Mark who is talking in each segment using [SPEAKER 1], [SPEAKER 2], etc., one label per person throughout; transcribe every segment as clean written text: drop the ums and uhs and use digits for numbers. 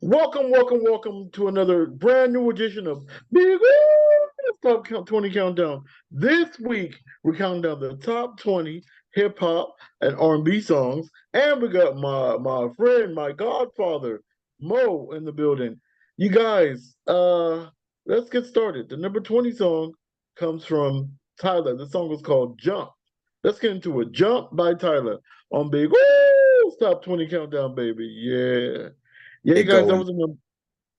[SPEAKER 1] Welcome to another brand new edition of Big Woo Top Count 20 Countdown. This week, we're counting down the top 20 hip hop and R&B songs. And we got my friend, my godfather, Mo, in the building. You guys, let's get started. The number 20 song comes from Tyler. The song was called Jump. Let's get into it. Jump by Tyler on Big Woo Top 20 Countdown, baby. Yeah. Yeah, you
[SPEAKER 2] It
[SPEAKER 1] guys, that
[SPEAKER 2] go.
[SPEAKER 1] was a number.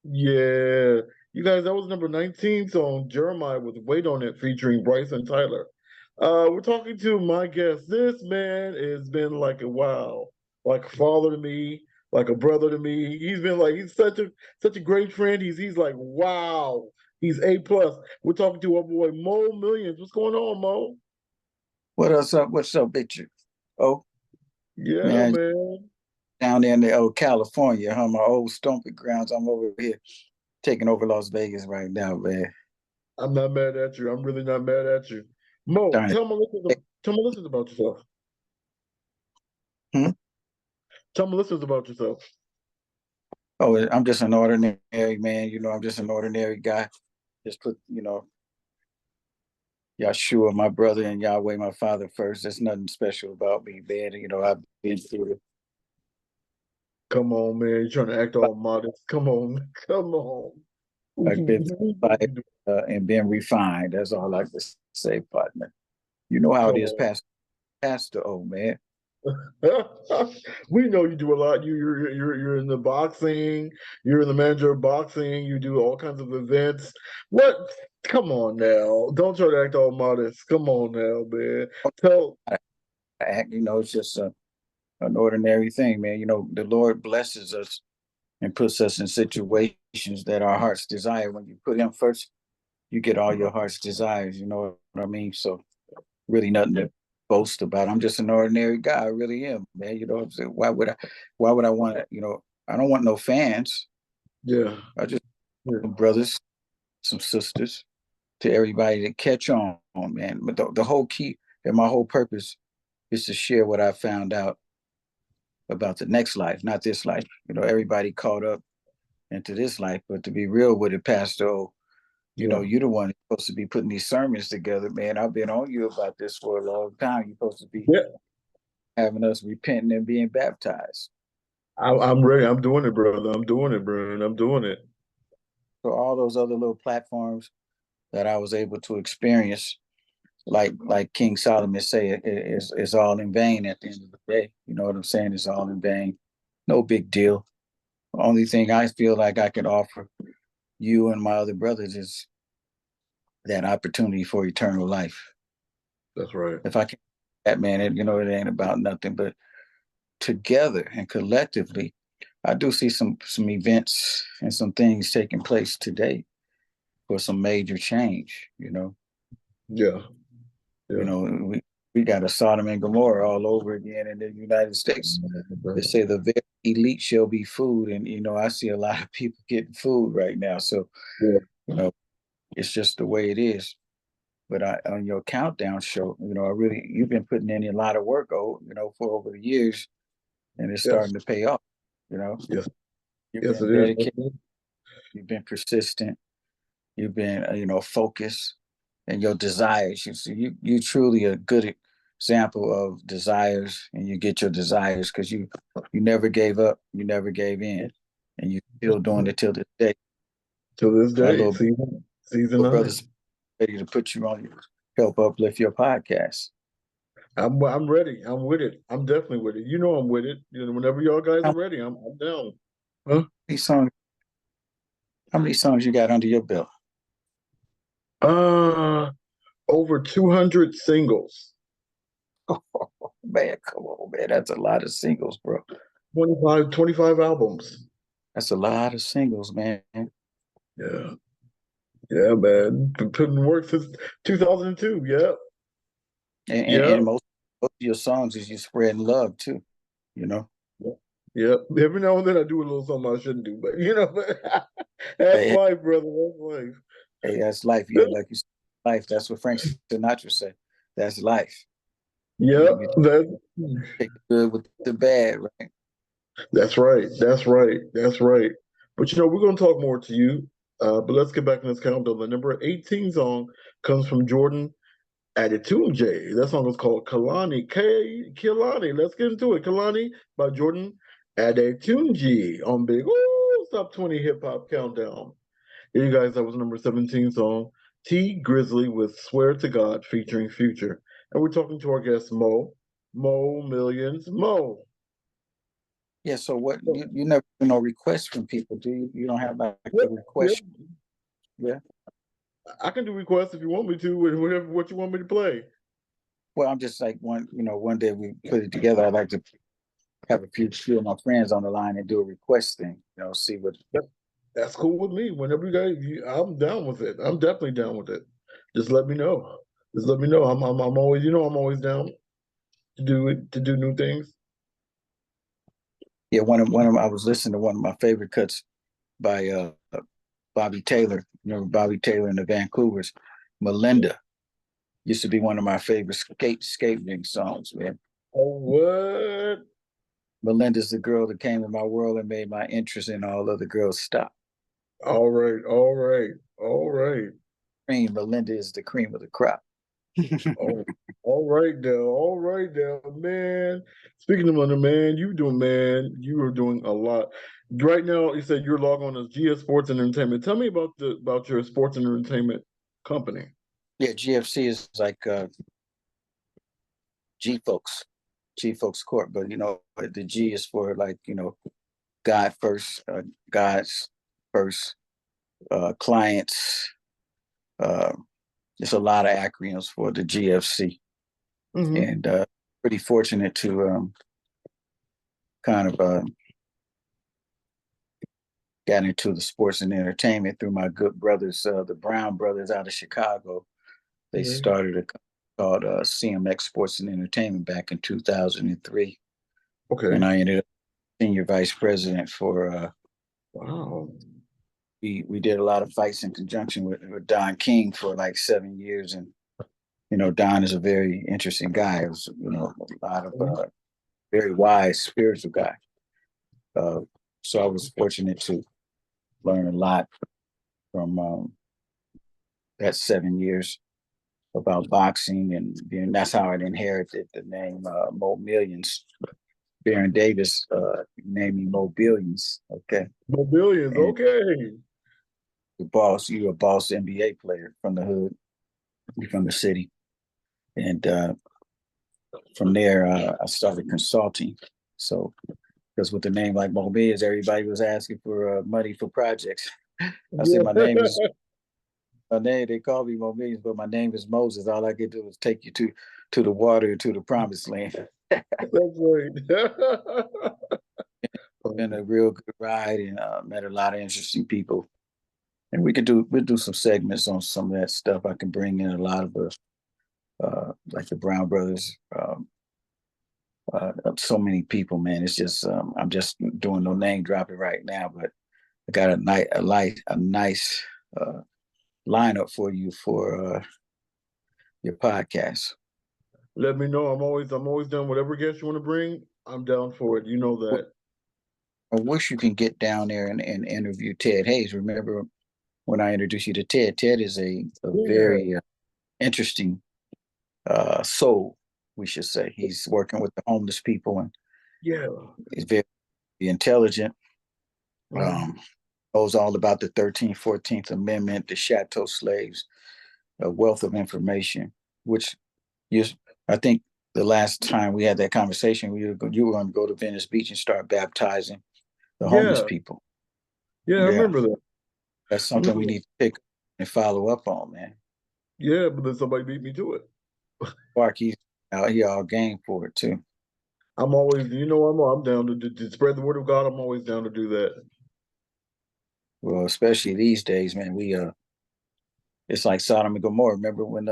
[SPEAKER 1] Yeah, you guys, that was number 19 song, Jeremiah with Weight on It featuring Bryson Tyler. We're talking to my guest. This man has been like a wow, like a father to me, like a brother to me. He's been like he's such a great friend. He's like wow. He's A plus. We're talking to our boy Mo Millions. What's going on, Mo?
[SPEAKER 2] What else up? What's up, Victor? Oh,
[SPEAKER 1] Yeah,
[SPEAKER 2] man,
[SPEAKER 1] man.
[SPEAKER 2] down there in the old California, huh? My old stomping grounds. I'm over here taking over Las Vegas right now, man.
[SPEAKER 1] I'm not mad at you. I'm really not mad at you. Mo,
[SPEAKER 2] Darn it.
[SPEAKER 1] tell my listeners about yourself.
[SPEAKER 2] Hmm?
[SPEAKER 1] Tell my listeners about yourself.
[SPEAKER 2] Oh, I'm just an ordinary man. I'm just an ordinary guy. Just put, Yahshua, my brother, and Yahweh, my father, first. There's nothing special about me, man. I've been through it.
[SPEAKER 1] Come on, man. You're trying to act all modest. Come on. Come on.
[SPEAKER 2] I've been through life
[SPEAKER 1] You
[SPEAKER 2] and been refined. That's all I can say, partner. You know how it
[SPEAKER 1] come
[SPEAKER 2] is,
[SPEAKER 1] on.
[SPEAKER 2] Pastor O, man.
[SPEAKER 1] We know you do a lot. You're in the boxing. You're in the manager of boxing. You do all kinds of events. What? Come on now. Don't try to act all modest. Come on now, man. Tell.
[SPEAKER 2] Act, it's just an ordinary thing, man. The Lord blesses us and puts us in situations that our hearts desire. When you put Him first, you get all your heart's desires. You know what I mean? So, really, nothing to boast about. I'm just an ordinary guy. I really am, man. You know what I'm saying? Why would I want to? I don't want no fans.
[SPEAKER 1] Yeah.
[SPEAKER 2] I just
[SPEAKER 1] Yeah.
[SPEAKER 2] want some brothers, some sisters, to everybody to catch on, man. But the whole key and my whole purpose is to share what I found out about the next life, not this life. Everybody caught up into this life, but to be real with it, Pastor O,
[SPEAKER 1] Yeah.
[SPEAKER 2] you're the one supposed to be putting these sermons together, man. I've been on you about this for a long time. You're supposed to be
[SPEAKER 1] Yeah.
[SPEAKER 2] having us repenting and being baptized.
[SPEAKER 1] I'm ready. I'm doing it, brother. I'm doing it, bro. I'm doing it.
[SPEAKER 2] So all those other little platforms that I was able to experience, like King Solomon say, it's all in vain at the end of the day. You know what I'm saying? It's all in vain. No big deal. Only thing I feel like I can offer you and my other brothers is that opportunity for eternal life.
[SPEAKER 1] That's right.
[SPEAKER 2] If I can, that man, it ain't about nothing, but together and collectively, I do see some events and some things taking place today for some major change.
[SPEAKER 1] Yeah.
[SPEAKER 2] You
[SPEAKER 1] Yeah.
[SPEAKER 2] know, we got a Sodom and Gomorrah all over again in the United States. They say the very elite shall be food, and I see a lot of people getting food right now. So
[SPEAKER 1] Yeah.
[SPEAKER 2] you know, it's just the way it is. But on your countdown show, you've been putting in a lot of work, for over the years, and it's
[SPEAKER 1] Yes.
[SPEAKER 2] starting to pay off. You know,
[SPEAKER 1] Yes.
[SPEAKER 2] you've
[SPEAKER 1] Yes,
[SPEAKER 2] been
[SPEAKER 1] it is.
[SPEAKER 2] dedicated, you've been persistent, you've been, focused, and your desires. You truly a good example of desires, and you get your desires because you never gave up, you never gave in, and you still doing it till this day.
[SPEAKER 1] To this
[SPEAKER 2] Our
[SPEAKER 1] day, season
[SPEAKER 2] little
[SPEAKER 1] nine.
[SPEAKER 2] brother's ready to put you on your help uplift your podcast.
[SPEAKER 1] I'm ready. I'm with it. I'm definitely with it. You know I'm with it. Whenever y'all guys are
[SPEAKER 2] How
[SPEAKER 1] ready, I'm down. Huh?
[SPEAKER 2] many songs? How many songs you got under your belt?
[SPEAKER 1] Uh Over 200 singles,
[SPEAKER 2] Oh, man, come on, man. That's a lot of singles, bro.
[SPEAKER 1] 25 albums.
[SPEAKER 2] That's a lot of singles, man.
[SPEAKER 1] Yeah. Yeah, man. Been putting work since 2002. Yeah.
[SPEAKER 2] And
[SPEAKER 1] Yeah.
[SPEAKER 2] most of your songs is you spreading love too, you know.
[SPEAKER 1] Yeah. Every now and then I do a little something I shouldn't do, but that's
[SPEAKER 2] Hey,
[SPEAKER 1] life, brother. That's life.
[SPEAKER 2] hey, that's life. Yeah, like you said, life. That's what Frank Sinatra said. That's life.
[SPEAKER 1] Yeah,
[SPEAKER 2] You take the good with the bad, right?
[SPEAKER 1] that's right. That's right. That's right. But we're gonna talk more to you. But let's get back in this countdown. The number 18 song comes from Jordan Adetunji. That song is called Kalani. Kalani. Let's get into it. Kalani by Jordan Adetunji on Big Top 20 Hip Hop Countdown. Here you guys, that was number 17 song. T Grizzly with Swear to God featuring Future. And we're talking to our guest Mo. Mo Millions. Mo.
[SPEAKER 2] Yeah, so what you never requests from people, do you? You don't have like
[SPEAKER 1] Yep,
[SPEAKER 2] a
[SPEAKER 1] yep.
[SPEAKER 2] request. Yeah.
[SPEAKER 1] I can do requests if you want me to, whatever what you want me to play.
[SPEAKER 2] Well, I'm just like one day we put it together. I'd like to have a few of my friends on the line and do a request thing, see what.
[SPEAKER 1] That's cool with me. Whenever I'm down with it. I'm definitely down with it. Just let me know. Just let me know. I'm always, I'm always down to do it, to do new things.
[SPEAKER 2] Yeah, I was listening to one of my favorite cuts by Bobby Taylor. Remember Bobby Taylor and the Vancouvers? Melinda used to be one of my favorite skating songs, man.
[SPEAKER 1] Oh, what?
[SPEAKER 2] Melinda's the girl that came in my world and made my interest in all other girls stop.
[SPEAKER 1] All right, all right, all right.
[SPEAKER 2] Cream, Melinda is the cream of the crop.
[SPEAKER 1] Oh, all right now, all right now, man. Speaking of money, man, you are doing a lot. Right now, you said you're logged on as GS Sports and Entertainment. Tell me about your sports and entertainment company.
[SPEAKER 2] Yeah, GFC is like G folks, G folks Court, but the G is for like God first, God's first, clients. Uh, There's a lot of acronyms for the GFC,
[SPEAKER 1] Mm-hmm.
[SPEAKER 2] and pretty fortunate to kind of got into the sports and entertainment through my good brothers, the Brown brothers out of Chicago. They
[SPEAKER 1] Mm-hmm.
[SPEAKER 2] started a company called CMX Sports and Entertainment back in 2003,
[SPEAKER 1] Okay.
[SPEAKER 2] and I ended up senior vice president for.
[SPEAKER 1] Wow.
[SPEAKER 2] We did a lot of fights in conjunction with Don King for like 7 years, and Don is a very interesting guy. It was a lot of very wise spiritual guy. So I was fortunate to learn a lot from that 7 years about boxing, and that's how I inherited the name Mo Millions. Baron Davis named me Mo Billions. Okay,
[SPEAKER 1] Mobilians.
[SPEAKER 2] and
[SPEAKER 1] Okay.
[SPEAKER 2] you're a boss NBA player from the hood, from the city, and from there I started consulting. So because with the name like Mo Millions, everybody was asking for money for projects. I said my
[SPEAKER 1] Yeah.
[SPEAKER 2] name is my name. They call me Mo Millions, but my name is Moses. All I can do is take you to the water, to the promised land.
[SPEAKER 1] That's right.
[SPEAKER 2] Been a real good ride, and met a lot of interesting people. And we'll do some segments on some of that stuff. I can bring in a lot of the like the Brown brothers. So many people, man. It's just I'm just doing no name dropping right now, but I got a nice lineup for you for your podcast.
[SPEAKER 1] Let me know. I'm always down. Whatever guest you want to bring, I'm down for it. You know that.
[SPEAKER 2] I wish you can get down there and interview Ted Hayes. Remember when I introduced you to Ted? Ted is a
[SPEAKER 1] Yeah.
[SPEAKER 2] very interesting soul, we should say. He's working with the homeless people, and
[SPEAKER 1] Yeah.
[SPEAKER 2] he's very intelligent.
[SPEAKER 1] Mhm.
[SPEAKER 2] Um, knows all about the 13th, 14th Amendment, the Chateau slaves, a wealth of information, which you, I think the last time we had that conversation, you were going to go to Venice Beach and start baptizing the homeless
[SPEAKER 1] Yeah.
[SPEAKER 2] people.
[SPEAKER 1] Yeah. I
[SPEAKER 2] Yeah,
[SPEAKER 1] remember that.
[SPEAKER 2] that's
[SPEAKER 1] I
[SPEAKER 2] something we
[SPEAKER 1] remember.
[SPEAKER 2] need to pick and follow up on, man.
[SPEAKER 1] Yeah, but then somebody beat me to it.
[SPEAKER 2] Clark, he's out here all game for it too.
[SPEAKER 1] I'm always, I'm down to spread the word of God. I'm always down to do that.
[SPEAKER 2] Well, especially these days, man. It's like Sodom and Gomorrah. Remember when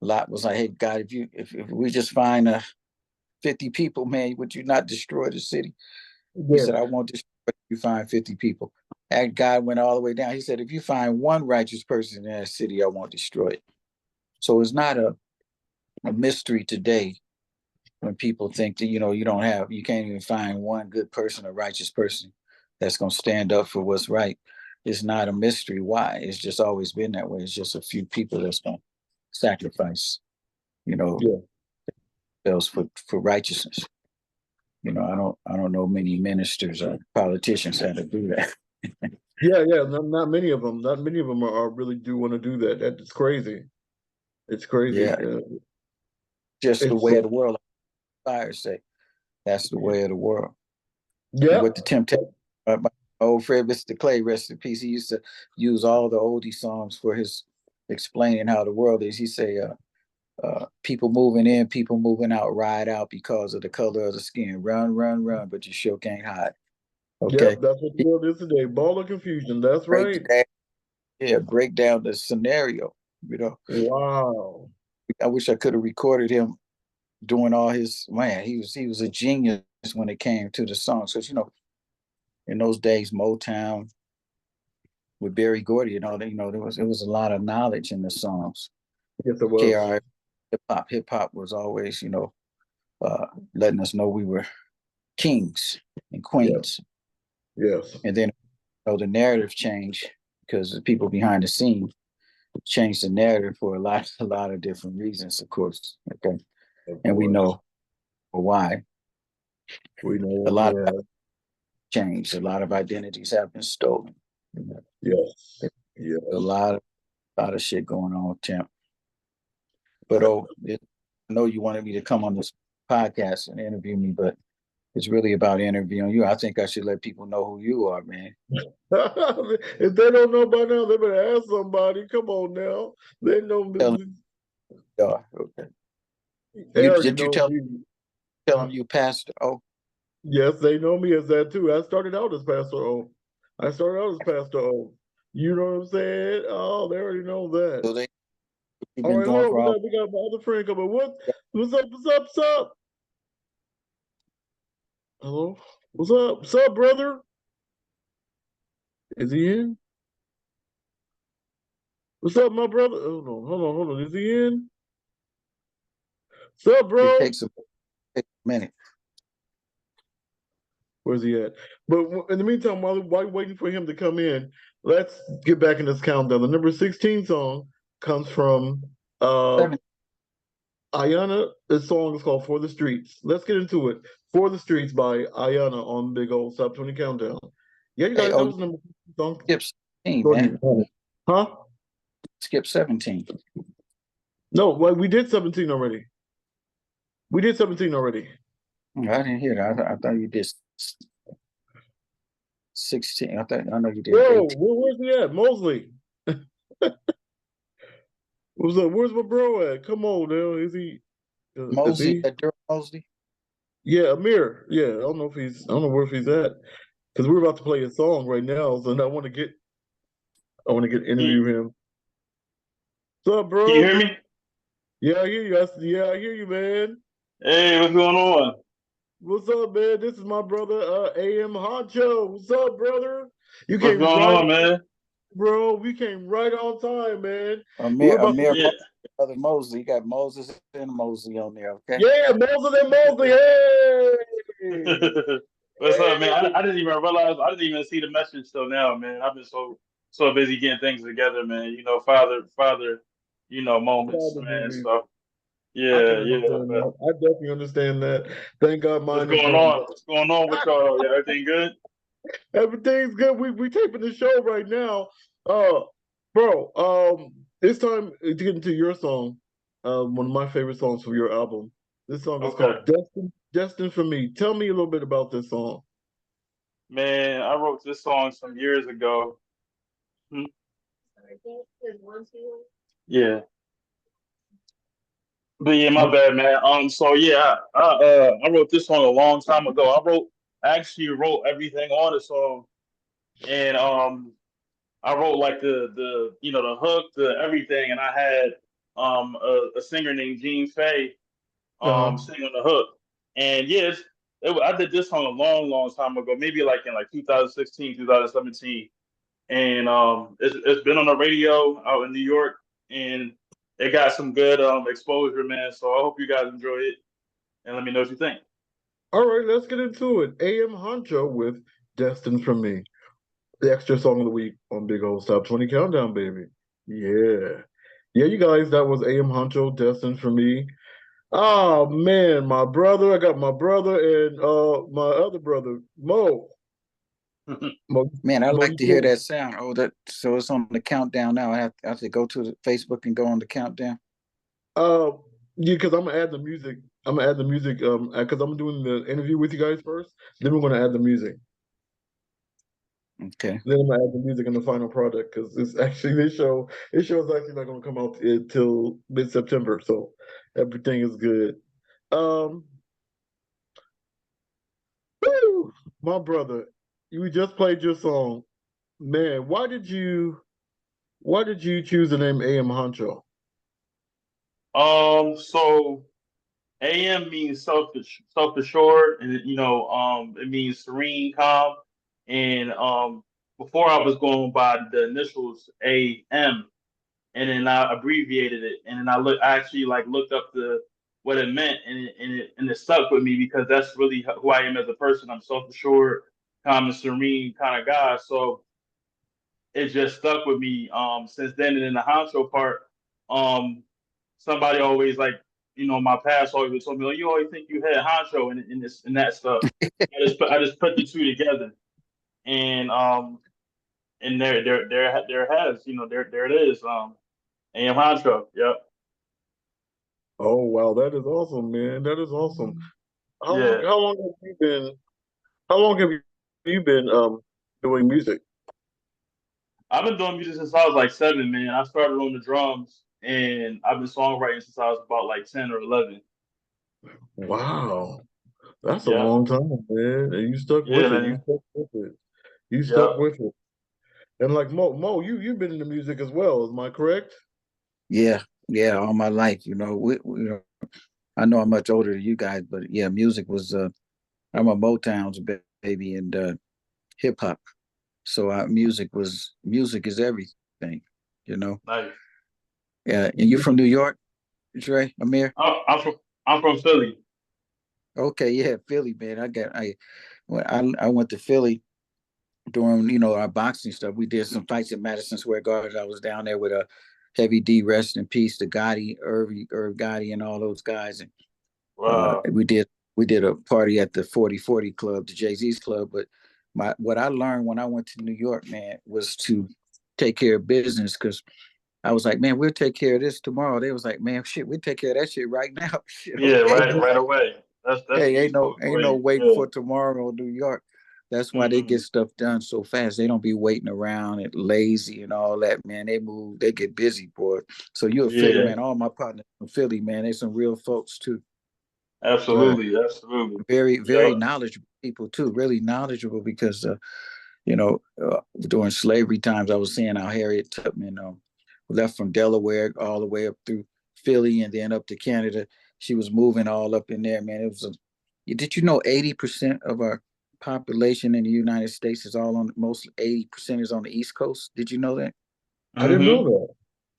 [SPEAKER 2] Lot was like, "Hey God, if we just find 50 people, man, would you not destroy the city?" He
[SPEAKER 1] Yeah.
[SPEAKER 2] said, "I won't destroy it if you find 50 people." And God went all the way down. He said, "If you find one righteous person in that city, I won't destroy it." So it's not a mystery today when people think that you can't even find one good person, a righteous person that's gonna stand up for what's right. It's not a mystery why. It's just always been that way. It's just a few people that's gonna sacrifice, you know,
[SPEAKER 1] Yeah.
[SPEAKER 2] themselves for righteousness. I don't know many ministers or politicians how to do that.
[SPEAKER 1] Yeah, yeah. Not many of them. Not many of them are really do want to do that. That's crazy. It's crazy.
[SPEAKER 2] Yeah, just the
[SPEAKER 1] It's
[SPEAKER 2] way of
[SPEAKER 1] so
[SPEAKER 2] the world. Like fire say, that's the way of the world. And
[SPEAKER 1] yeah.
[SPEAKER 2] with the temptation, my old friend Mr. Clay, rest in peace, he used to use all the oldie songs for his explaining how the world is. He say, people moving in, people moving out, ride out because of the color of the skin. Run, run, run, but you sure can't hide. Okay.
[SPEAKER 1] Yep, that's what the
[SPEAKER 2] He
[SPEAKER 1] world is today. Ball of confusion. That's
[SPEAKER 2] break
[SPEAKER 1] right.
[SPEAKER 2] down, yeah, break down the scenario. You know,
[SPEAKER 1] Wow.
[SPEAKER 2] I wish I could have recorded him doing all his man. He was a genius when it came to the songs. Because in those days, Motown with Barry Gordy and all that, there was a lot of knowledge in the songs.
[SPEAKER 1] Yes, it was.
[SPEAKER 2] KR hip hop was always, uh, letting us know we were kings and
[SPEAKER 1] Yeah.
[SPEAKER 2] queens.
[SPEAKER 1] Yes.
[SPEAKER 2] And then the narrative changed because the people behind the scene changed the narrative for a lot of different reasons, of course. Okay.
[SPEAKER 1] Of
[SPEAKER 2] And we
[SPEAKER 1] course.
[SPEAKER 2] know why.
[SPEAKER 1] We know
[SPEAKER 2] A
[SPEAKER 1] what
[SPEAKER 2] lot
[SPEAKER 1] they
[SPEAKER 2] of
[SPEAKER 1] have.
[SPEAKER 2] changed, a lot of identities have been stolen.
[SPEAKER 1] Yes.
[SPEAKER 2] A
[SPEAKER 1] Yes.
[SPEAKER 2] lot of shit going on, Tim. But I know you wanted me to come on this podcast and interview me, but it's really about interviewing you. I think I should let people know who you are, man.
[SPEAKER 1] If they don't know by now, they better ask somebody. Come on now. They know
[SPEAKER 2] Tell them
[SPEAKER 1] me.
[SPEAKER 2] you are. Okay.
[SPEAKER 1] They
[SPEAKER 2] You
[SPEAKER 1] already
[SPEAKER 2] did you
[SPEAKER 1] know me.
[SPEAKER 2] tell them you pastor? Oh,
[SPEAKER 1] Yes, they know me as that too. I started out as Pastor O. I started out as Pastor O. You know what I'm saying? Oh, they already know that.
[SPEAKER 2] so you've
[SPEAKER 1] All
[SPEAKER 2] been
[SPEAKER 1] right, hold
[SPEAKER 2] doing
[SPEAKER 1] on.
[SPEAKER 2] for all.
[SPEAKER 1] We got my other friend coming. What's up? What's up? What's up? Hello? What's up? What's up, brother? Is he in? What's up, my brother? Hold on. Is he in? What's up,
[SPEAKER 2] It
[SPEAKER 1] bro?
[SPEAKER 2] takes a minute.
[SPEAKER 1] Where's he at? But in the meantime, while you're waiting for him to come in, let's get back in this countdown. The number 16 song comes from uh
[SPEAKER 2] Seven.
[SPEAKER 1] Ayana. This song is called For the Streets. Let's get into it. For the Streets by Ayana on Big Old Top 20 Countdown. Yeah, you
[SPEAKER 2] Hey,
[SPEAKER 1] guys, that
[SPEAKER 2] oh,
[SPEAKER 1] was number 16 song.
[SPEAKER 2] skip 17,
[SPEAKER 1] Go
[SPEAKER 2] man.
[SPEAKER 1] ahead. Huh?
[SPEAKER 2] Skip 17.
[SPEAKER 1] No, well, we did 17 already. We did 17 already.
[SPEAKER 2] I didn't hear that. I thought you did 16. I know you did
[SPEAKER 1] Whoa,
[SPEAKER 2] 18.
[SPEAKER 1] where's he at? Mosley. What's up? Where's my bro at? Come on now. Is
[SPEAKER 2] Mosley,
[SPEAKER 1] he?
[SPEAKER 2] that Durham Mosley.
[SPEAKER 1] Yeah, Amir. Yeah, I don't know where if he's at. Because we're about to play a song right now, so I want to get
[SPEAKER 3] Can
[SPEAKER 1] interview him. What's up,
[SPEAKER 3] you
[SPEAKER 1] bro?
[SPEAKER 3] hear me?
[SPEAKER 1] Yeah, I hear you. Yeah, I hear you, man.
[SPEAKER 3] Hey, what's going on?
[SPEAKER 1] What's up, man? This is my brother, AM Honcho. What's up, brother? You
[SPEAKER 3] What's
[SPEAKER 1] came
[SPEAKER 3] going
[SPEAKER 1] right,
[SPEAKER 3] on, man?
[SPEAKER 1] bro. We came right on time, man. We're
[SPEAKER 2] Amir,
[SPEAKER 1] about to.
[SPEAKER 2] Amir,
[SPEAKER 3] Yeah.
[SPEAKER 2] brother Mosley. You got Moses and Mosley on there, okay?
[SPEAKER 1] Yeah, Mosley and Mosley. Hey,
[SPEAKER 3] What's up, man?
[SPEAKER 1] hey.
[SPEAKER 3] I didn't even realize. I didn't even see the message till now, man. I've been so busy getting things together, man. Father, moments,
[SPEAKER 1] Father
[SPEAKER 3] man.
[SPEAKER 1] movies.
[SPEAKER 3] So
[SPEAKER 1] I can
[SPEAKER 3] yeah.
[SPEAKER 1] understand
[SPEAKER 3] But
[SPEAKER 1] that. I definitely understand that. Thank God
[SPEAKER 3] what's
[SPEAKER 1] mine is
[SPEAKER 3] going
[SPEAKER 1] done.
[SPEAKER 3] on? What's going on with y'all? Yeah, everything good?
[SPEAKER 1] Everything's good. We taping the show right now. Bro, it's time to get into your song. One of my favorite songs from your album. This song is
[SPEAKER 3] Okay,
[SPEAKER 1] called Destined for Me. Tell me a little bit about this song.
[SPEAKER 3] man. I wrote this song some years ago. Hmm? Yeah. But yeah, my bad, man. So yeah, I wrote this song a long time ago. I actually wrote everything on the song, and I wrote like the hook, the everything, and I had a singer named Gene Faye
[SPEAKER 1] Uh-huh.
[SPEAKER 3] sing on the hook, and yes, I did this song a long time ago, maybe like in like 2016, 2017, and it's been on the radio out in New York, and it got some good exposure, man. So I hope you guys enjoy it, and let me know what you think.
[SPEAKER 1] All right, let's get into it. AM Honcho with Destined for Me. The extra song of the week on Big Old Top 20 Countdown, baby. Yeah. Yeah, you guys, that was AM Huncho, Destined for Me. Oh man, my brother. I got my brother and my other brother, Mo. Mo,
[SPEAKER 2] Man, I
[SPEAKER 1] Mo,
[SPEAKER 2] like to hear that sound. Oh, that so it's on the countdown now. I have to go to the Facebook and go on the countdown.
[SPEAKER 1] uh yeah, because I'm gonna add the music. I'm gonna add the music because I'm doing the interview with you guys first. Then we're gonna add the music.
[SPEAKER 2] Okay.
[SPEAKER 1] Then I'm gonna add the music in the final product because it's actually this show is actually not gonna come out until mid-September, so everything is good. Um whew, my brother, you just played your song. Man, why did you choose the name AM Honcho?
[SPEAKER 3] So AM means self assured, and it means serene, calm. And before I was going by the initials AM, and then I abbreviated it, and then I actually like looked up the what it meant, and it stuck with me because that's really who I am as a person. I'm self assured, calm and serene kind of guy. So it just stuck with me since then. And in the Honcho part, um, somebody always like my past always told me, "Oh, you always think you had Honcho in this and that stuff." I just put the two together, and there it has there it is AM Honcho. Yep.
[SPEAKER 1] Oh wow, that is awesome, man. That is awesome. How long
[SPEAKER 3] Yeah.
[SPEAKER 1] how long have you been how long have you been doing music?
[SPEAKER 3] I've been doing music since I was like 7, man. I started on the drums, and I've been songwriting since I was about like 10 or 11.
[SPEAKER 1] Wow. That's a
[SPEAKER 3] Yeah.
[SPEAKER 1] long time, man. And you stuck
[SPEAKER 3] Yeah,
[SPEAKER 1] with it. You
[SPEAKER 3] man.
[SPEAKER 1] stuck with it. You stuck
[SPEAKER 3] Yep.
[SPEAKER 1] with it. And like Mo, you've been into music as well, am I correct?
[SPEAKER 2] Yeah, yeah, all my life. I know I'm much older than you guys, but yeah, music was. I'm a Motown's baby and hip hop. So music is everything. You know.
[SPEAKER 3] Nice.
[SPEAKER 2] Yeah, and you from New York, Dre, Amir?
[SPEAKER 3] I'm from Philly.
[SPEAKER 2] Okay, yeah, Philly, man. I went to Philly during our boxing stuff. We did some fights at Madison Square Garden. I was down there with a Heavy D, rest in peace, to Gotti, Irv Gotti, and all those guys. And
[SPEAKER 3] Wow.
[SPEAKER 2] we did a party at the 4040 Club, the Jay Z's club. But what I learned when I went to New York, man, was to take care of business because I was like, man, we'll take care of this tomorrow. They was like, man, shit, we take care of that shit right now. Shit,
[SPEAKER 3] Yeah,
[SPEAKER 2] okay.
[SPEAKER 3] right away. That's
[SPEAKER 2] Hey,
[SPEAKER 3] the East Coast
[SPEAKER 2] ain't no
[SPEAKER 3] way.
[SPEAKER 2] waiting
[SPEAKER 3] Yeah.
[SPEAKER 2] for tomorrow in New York. That's why they get
[SPEAKER 3] Hmm.
[SPEAKER 2] stuff done so fast. They don't be waiting around and lazy and all that, man. They move, they get busy, boy. So you're a Philly,
[SPEAKER 3] Yeah.
[SPEAKER 2] man. All my partners from Philly, man. They some real folks too.
[SPEAKER 1] Right.
[SPEAKER 3] Absolutely. Absolutely.
[SPEAKER 2] Very,
[SPEAKER 3] Yep.
[SPEAKER 2] very knowledgeable people too. Really knowledgeable because during slavery times, I was seeing how Harriet Tubman left from Delaware all the way up through Philly and then up to Canada. She was moving all up in there, man. Did you know 80% of our population in the United States is all on most 80% is on the East Coast? Did you know that?
[SPEAKER 1] I didn't know
[SPEAKER 3] Hmm.
[SPEAKER 1] that.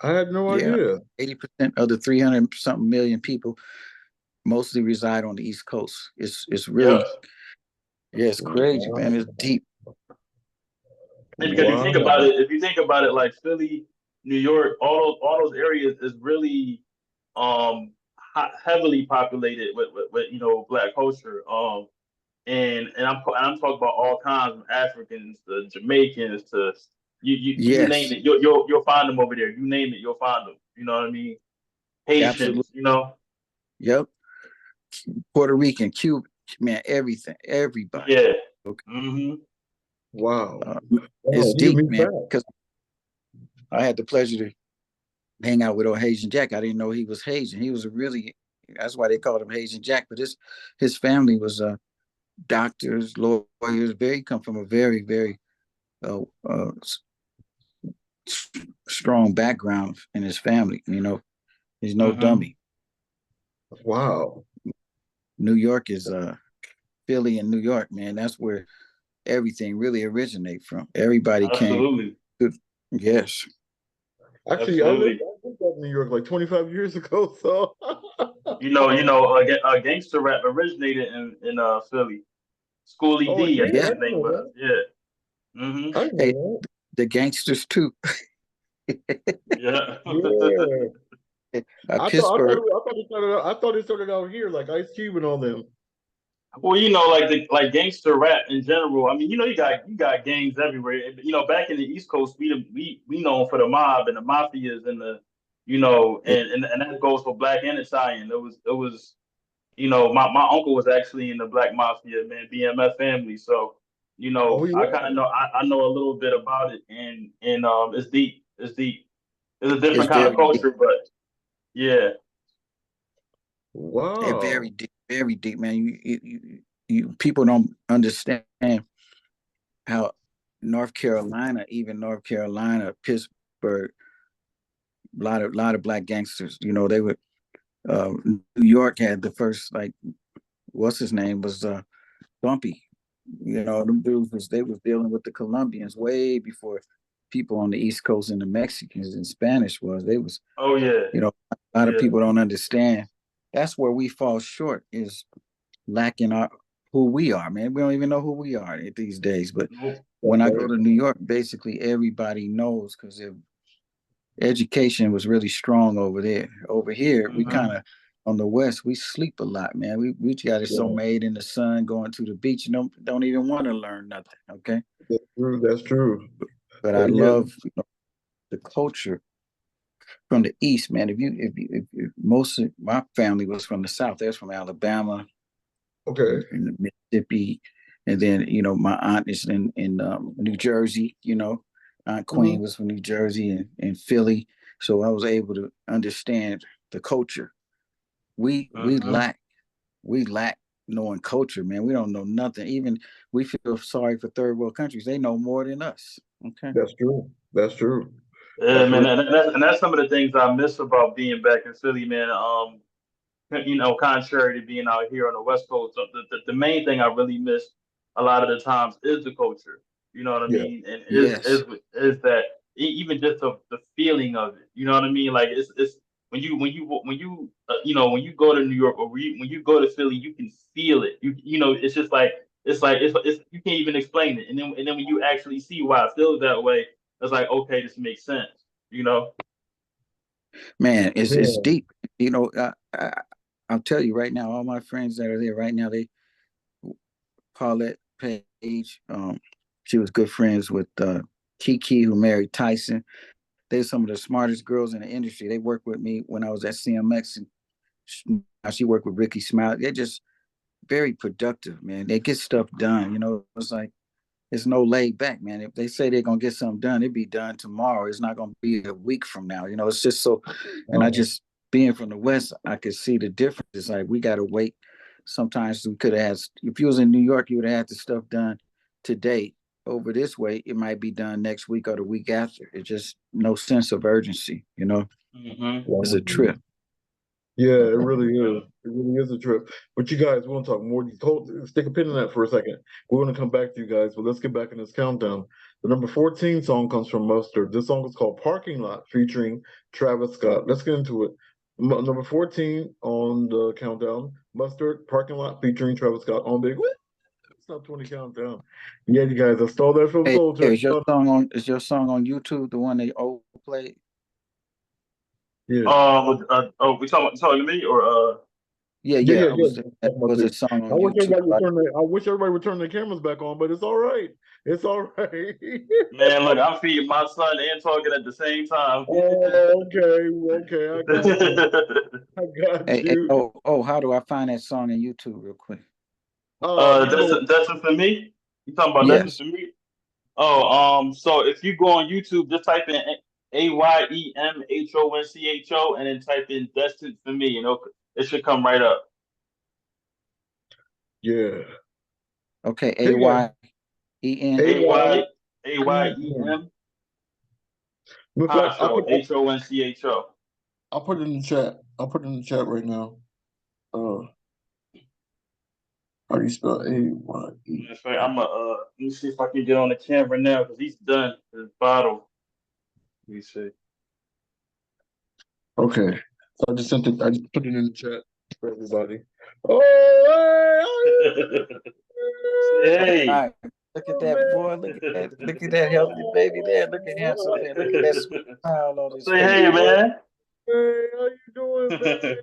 [SPEAKER 1] I had no
[SPEAKER 2] Yeah.
[SPEAKER 1] idea.
[SPEAKER 2] 80% of the 300 something million people mostly reside on the East Coast. It's
[SPEAKER 3] Yep.
[SPEAKER 2] really, yeah, it's crazy, man.
[SPEAKER 1] Wow.
[SPEAKER 2] It's deep.
[SPEAKER 3] And because
[SPEAKER 1] Wow.
[SPEAKER 3] if you think about it, like Philly, New York, all those areas is really heavily populated with black culture. And I'm talking about all kinds of Africans, the Jamaicans, to you name
[SPEAKER 2] Yes,
[SPEAKER 3] it, you'll find them over there. You name it, you'll find them. You know what I mean?
[SPEAKER 2] absolutely.
[SPEAKER 3] Haitians, you know?
[SPEAKER 2] Yep. Puerto Rican, Cuban, man, everything, everybody.
[SPEAKER 3] Yeah.
[SPEAKER 2] Okay.
[SPEAKER 3] Hmm.
[SPEAKER 1] Wow.
[SPEAKER 2] Uh,
[SPEAKER 1] Wow.
[SPEAKER 2] it's
[SPEAKER 1] You give
[SPEAKER 2] deep,
[SPEAKER 1] me
[SPEAKER 2] man,
[SPEAKER 1] that.
[SPEAKER 2] because I had the pleasure to hang out with old Haitian Jack. I didn't know he was Haitian. He was that's why they called him Haitian Jack. But his family was doctors, lawyers, come from a very, very uh, uh, strong background in his family. He's no
[SPEAKER 3] Hmm.
[SPEAKER 2] dummy.
[SPEAKER 1] Wow.
[SPEAKER 2] New York is Philly and New York, man. That's where everything really originated from. Everybody came
[SPEAKER 3] Absolutely.
[SPEAKER 2] to, yes.
[SPEAKER 1] Actually,
[SPEAKER 3] Absolutely.
[SPEAKER 1] I lived out in New York like 25 years ago, so
[SPEAKER 3] Gangster rap originated in Philly. Schoolie
[SPEAKER 1] Oh
[SPEAKER 3] D, I
[SPEAKER 1] yeah,
[SPEAKER 3] think
[SPEAKER 2] Yeah.
[SPEAKER 1] I
[SPEAKER 3] his name
[SPEAKER 1] know
[SPEAKER 3] was.
[SPEAKER 1] that.
[SPEAKER 3] Yeah.
[SPEAKER 1] I
[SPEAKER 2] Hey,
[SPEAKER 1] know
[SPEAKER 2] the gangsters too.
[SPEAKER 3] Yeah.
[SPEAKER 1] that. Yeah.
[SPEAKER 2] Pittsburgh.
[SPEAKER 1] I thought it started out here, like Ice Cube and all them.
[SPEAKER 3] Well, like gangster rap in general. I mean, you got gangs everywhere. Back in the East Coast, we known for the mob and the mafias and
[SPEAKER 2] Yeah,
[SPEAKER 3] and that goes for black and Italian. It was my uncle was actually in the black mafia, man, BMF family. So
[SPEAKER 1] Oh
[SPEAKER 3] I kind
[SPEAKER 1] yeah.
[SPEAKER 3] of know I know a little bit about it, and it's deep. It's deep. It's a
[SPEAKER 2] it's
[SPEAKER 3] different kind of
[SPEAKER 2] very deep.
[SPEAKER 3] culture, but yeah.
[SPEAKER 2] They're very
[SPEAKER 1] Wow.
[SPEAKER 2] deep, very deep, man. People don't understand how even North Carolina, Pittsburgh, a lot of black gangsters. They were. New York had the first, like, what's his name was Bumpy. Them dudes they was dealing with the Colombians way before people on the East Coast and the Mexicans and Spanish was. They was,
[SPEAKER 3] Oh yeah.
[SPEAKER 2] a lot of
[SPEAKER 3] Yeah.
[SPEAKER 2] people don't understand. That's where we fall short, is lacking our who we are, man. We don't even know who we are these days. But
[SPEAKER 3] Nope.
[SPEAKER 2] when
[SPEAKER 1] That's
[SPEAKER 2] I go
[SPEAKER 1] right.
[SPEAKER 2] to New York, basically everybody knows, because education was really strong over there. Over here, we kind
[SPEAKER 3] Mhm.
[SPEAKER 2] of, on the West, we sleep a lot, man. We got it so
[SPEAKER 1] Yeah.
[SPEAKER 2] made in the sun, going to the beach, don't even want to learn nothing. Okay,
[SPEAKER 1] That's true. That's true.
[SPEAKER 2] but I
[SPEAKER 1] Yeah.
[SPEAKER 2] love the culture from the East, man. If most of my family was from the South, they're from Alabama
[SPEAKER 1] Okay.
[SPEAKER 2] and Mississippi, and then my aunt is in New Jersey. Aunt
[SPEAKER 1] Hmm.
[SPEAKER 2] Queen was from New Jersey and Philly, so I was able to understand the culture. We we
[SPEAKER 3] Mhm.
[SPEAKER 2] lack we lack knowing culture, man. We don't know nothing. Even we feel sorry for third world countries. They know more than us. Okay.
[SPEAKER 1] That's true. That's true.
[SPEAKER 3] Yeah,
[SPEAKER 1] That's
[SPEAKER 3] man,
[SPEAKER 1] real.
[SPEAKER 3] and that's some of the things I miss about being back in Philly, man. Contrary to being out here on the West Coast, the main thing I really miss a lot of the times is the culture. You know what I
[SPEAKER 1] Yeah.
[SPEAKER 3] mean? And
[SPEAKER 2] Yes.
[SPEAKER 3] is that even just the feeling of it. You know what I mean? Like it's when you go to New York or when you go to Philly, you can feel it. It's just like it's you can't even explain it. And then when you actually see why it feels that way, it's like, okay, this makes sense. You know?
[SPEAKER 2] Man, it's
[SPEAKER 1] Yeah.
[SPEAKER 2] deep. I'll tell you right now, all my friends that are there right now, they Paulette Page, she was good friends with Kiki, who married Tyson. They're some of the smartest girls in the industry. They worked with me when I was at CMX, and now she worked with Ricky Smiley. They're just very productive, man. They get stuff done. It's like it's no laid back, man. If they say they're gonna get something done, it'd be done tomorrow. It's not gonna be a week from now. It's just so. And I
[SPEAKER 1] Uh,
[SPEAKER 2] just, being from the West, I could see the difference. It's like we gotta wait. Sometimes we could have had, if you was in New York, you would have had the stuff done today. Over this way, it might be done next week or the week after. It's just no sense of urgency.
[SPEAKER 3] Hmm.
[SPEAKER 2] It's a trip.
[SPEAKER 1] yeah, it really is. It really is a trip. But you guys, we want to talk more. Stick a pin in that for a second. We're going to come back to you guys, but let's get back in this countdown. The number 14 song comes from Mustard. This song is called Parking Lot featuring Travis Scott. Let's get into it. Number 14 on the countdown, Mustard, Parking Lot featuring Travis Scott on Big Woo. It's not 20 countdown. Yeah, you guys, I stole that from
[SPEAKER 2] Hey,
[SPEAKER 1] Soldier.
[SPEAKER 2] is your song on YouTube the one they overplayed?
[SPEAKER 1] Yeah.
[SPEAKER 3] We talking to me or
[SPEAKER 2] Yeah,
[SPEAKER 1] Yeah,
[SPEAKER 2] yeah.
[SPEAKER 1] yeah,
[SPEAKER 2] I
[SPEAKER 1] yeah.
[SPEAKER 2] was
[SPEAKER 1] That's my
[SPEAKER 2] was a
[SPEAKER 1] thing.
[SPEAKER 2] song
[SPEAKER 1] I
[SPEAKER 2] on
[SPEAKER 1] wish
[SPEAKER 2] YouTube.
[SPEAKER 1] everybody would turn their cameras back on, but it's all right. It's all right.
[SPEAKER 3] man? Look, I'm feeding my son and talking at the same time.
[SPEAKER 1] Oh, okay, okay, I got you. I got
[SPEAKER 2] Hey,
[SPEAKER 1] you.
[SPEAKER 2] how do I find that song on YouTube real quick?
[SPEAKER 1] You
[SPEAKER 3] That's
[SPEAKER 1] know,
[SPEAKER 3] that's it for me. You talking about that's it
[SPEAKER 2] Yes.
[SPEAKER 3] for me? Oh, so if you go on YouTube, just type in AYEMHONCHO and then type in Destined for me, it should come right up.
[SPEAKER 1] yeah.
[SPEAKER 2] Okay.
[SPEAKER 1] Hey guys,
[SPEAKER 2] AYEN.
[SPEAKER 3] A
[SPEAKER 1] AY.
[SPEAKER 3] Y A Y E M
[SPEAKER 1] In fact,
[SPEAKER 3] Honcho HONCHO.
[SPEAKER 1] I'll put it in the chat. I'll put it in the chat right now. How do you spell AYE?
[SPEAKER 3] That's right. Let me see if I can get on the camera now because he's done his bottle. Let me see.
[SPEAKER 1] Okay. So I just sent it. I just put it in the chat for everybody. Oh,
[SPEAKER 3] Hey.
[SPEAKER 2] Right. Look at that boy. Look at that healthy baby there. Look at handsome there. Look at that smile on his
[SPEAKER 3] Say
[SPEAKER 2] face.
[SPEAKER 3] hey, man.
[SPEAKER 1] Hey, how you doing, man?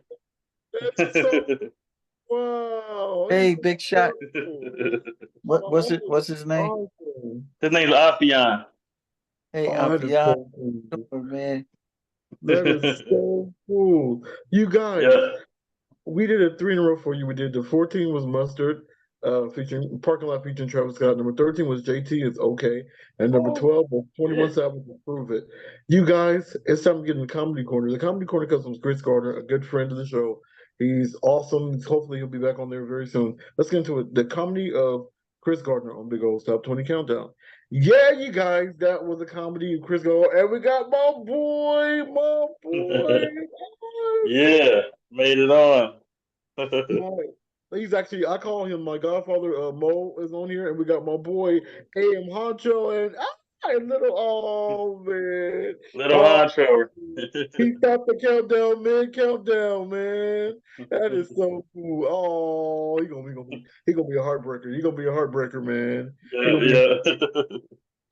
[SPEAKER 1] That's so wow.
[SPEAKER 2] Hey,
[SPEAKER 1] He's
[SPEAKER 2] big shot.
[SPEAKER 1] so
[SPEAKER 2] What's his name?
[SPEAKER 1] awesome.
[SPEAKER 3] His name's Afian.
[SPEAKER 2] Hey,
[SPEAKER 1] Oh, that is
[SPEAKER 2] Afian,
[SPEAKER 1] so cool.
[SPEAKER 2] man.
[SPEAKER 1] That is so cool. You guys,
[SPEAKER 3] Yeah.
[SPEAKER 1] we did it 3 in a row for you. We did the 14 was Mustard, featuring Parking Lot featuring Travis Scott. Number 13 was JT is Okay. And number 12 was 21
[SPEAKER 3] Yeah.
[SPEAKER 1] Savage Prove It. You guys, it's time to get in the comedy corner. The comedy corner comes from Chris Gardner, a good friend of the show. He's awesome. Hopefully he'll be back on there very soon. Let's get into it. The comedy of Chris Gardner on Big O's Top 20 Countdown. Yeah, you guys, that was a comedy of Chris Gardner. And we got my boy.
[SPEAKER 3] Yeah. Made it on.
[SPEAKER 1] My, he's actually, I call him my godfather. Mo is on here, and we got my boy AM Honcho and little man.
[SPEAKER 3] Little
[SPEAKER 1] Oh,
[SPEAKER 3] honcho.
[SPEAKER 1] he stopped the countdown, man. Countdown, man. That is so cool. Oh, he gonna be a heartbreaker. He gonna be a heartbreaker, man. He
[SPEAKER 3] Yeah,
[SPEAKER 1] gonna be.
[SPEAKER 3] yeah.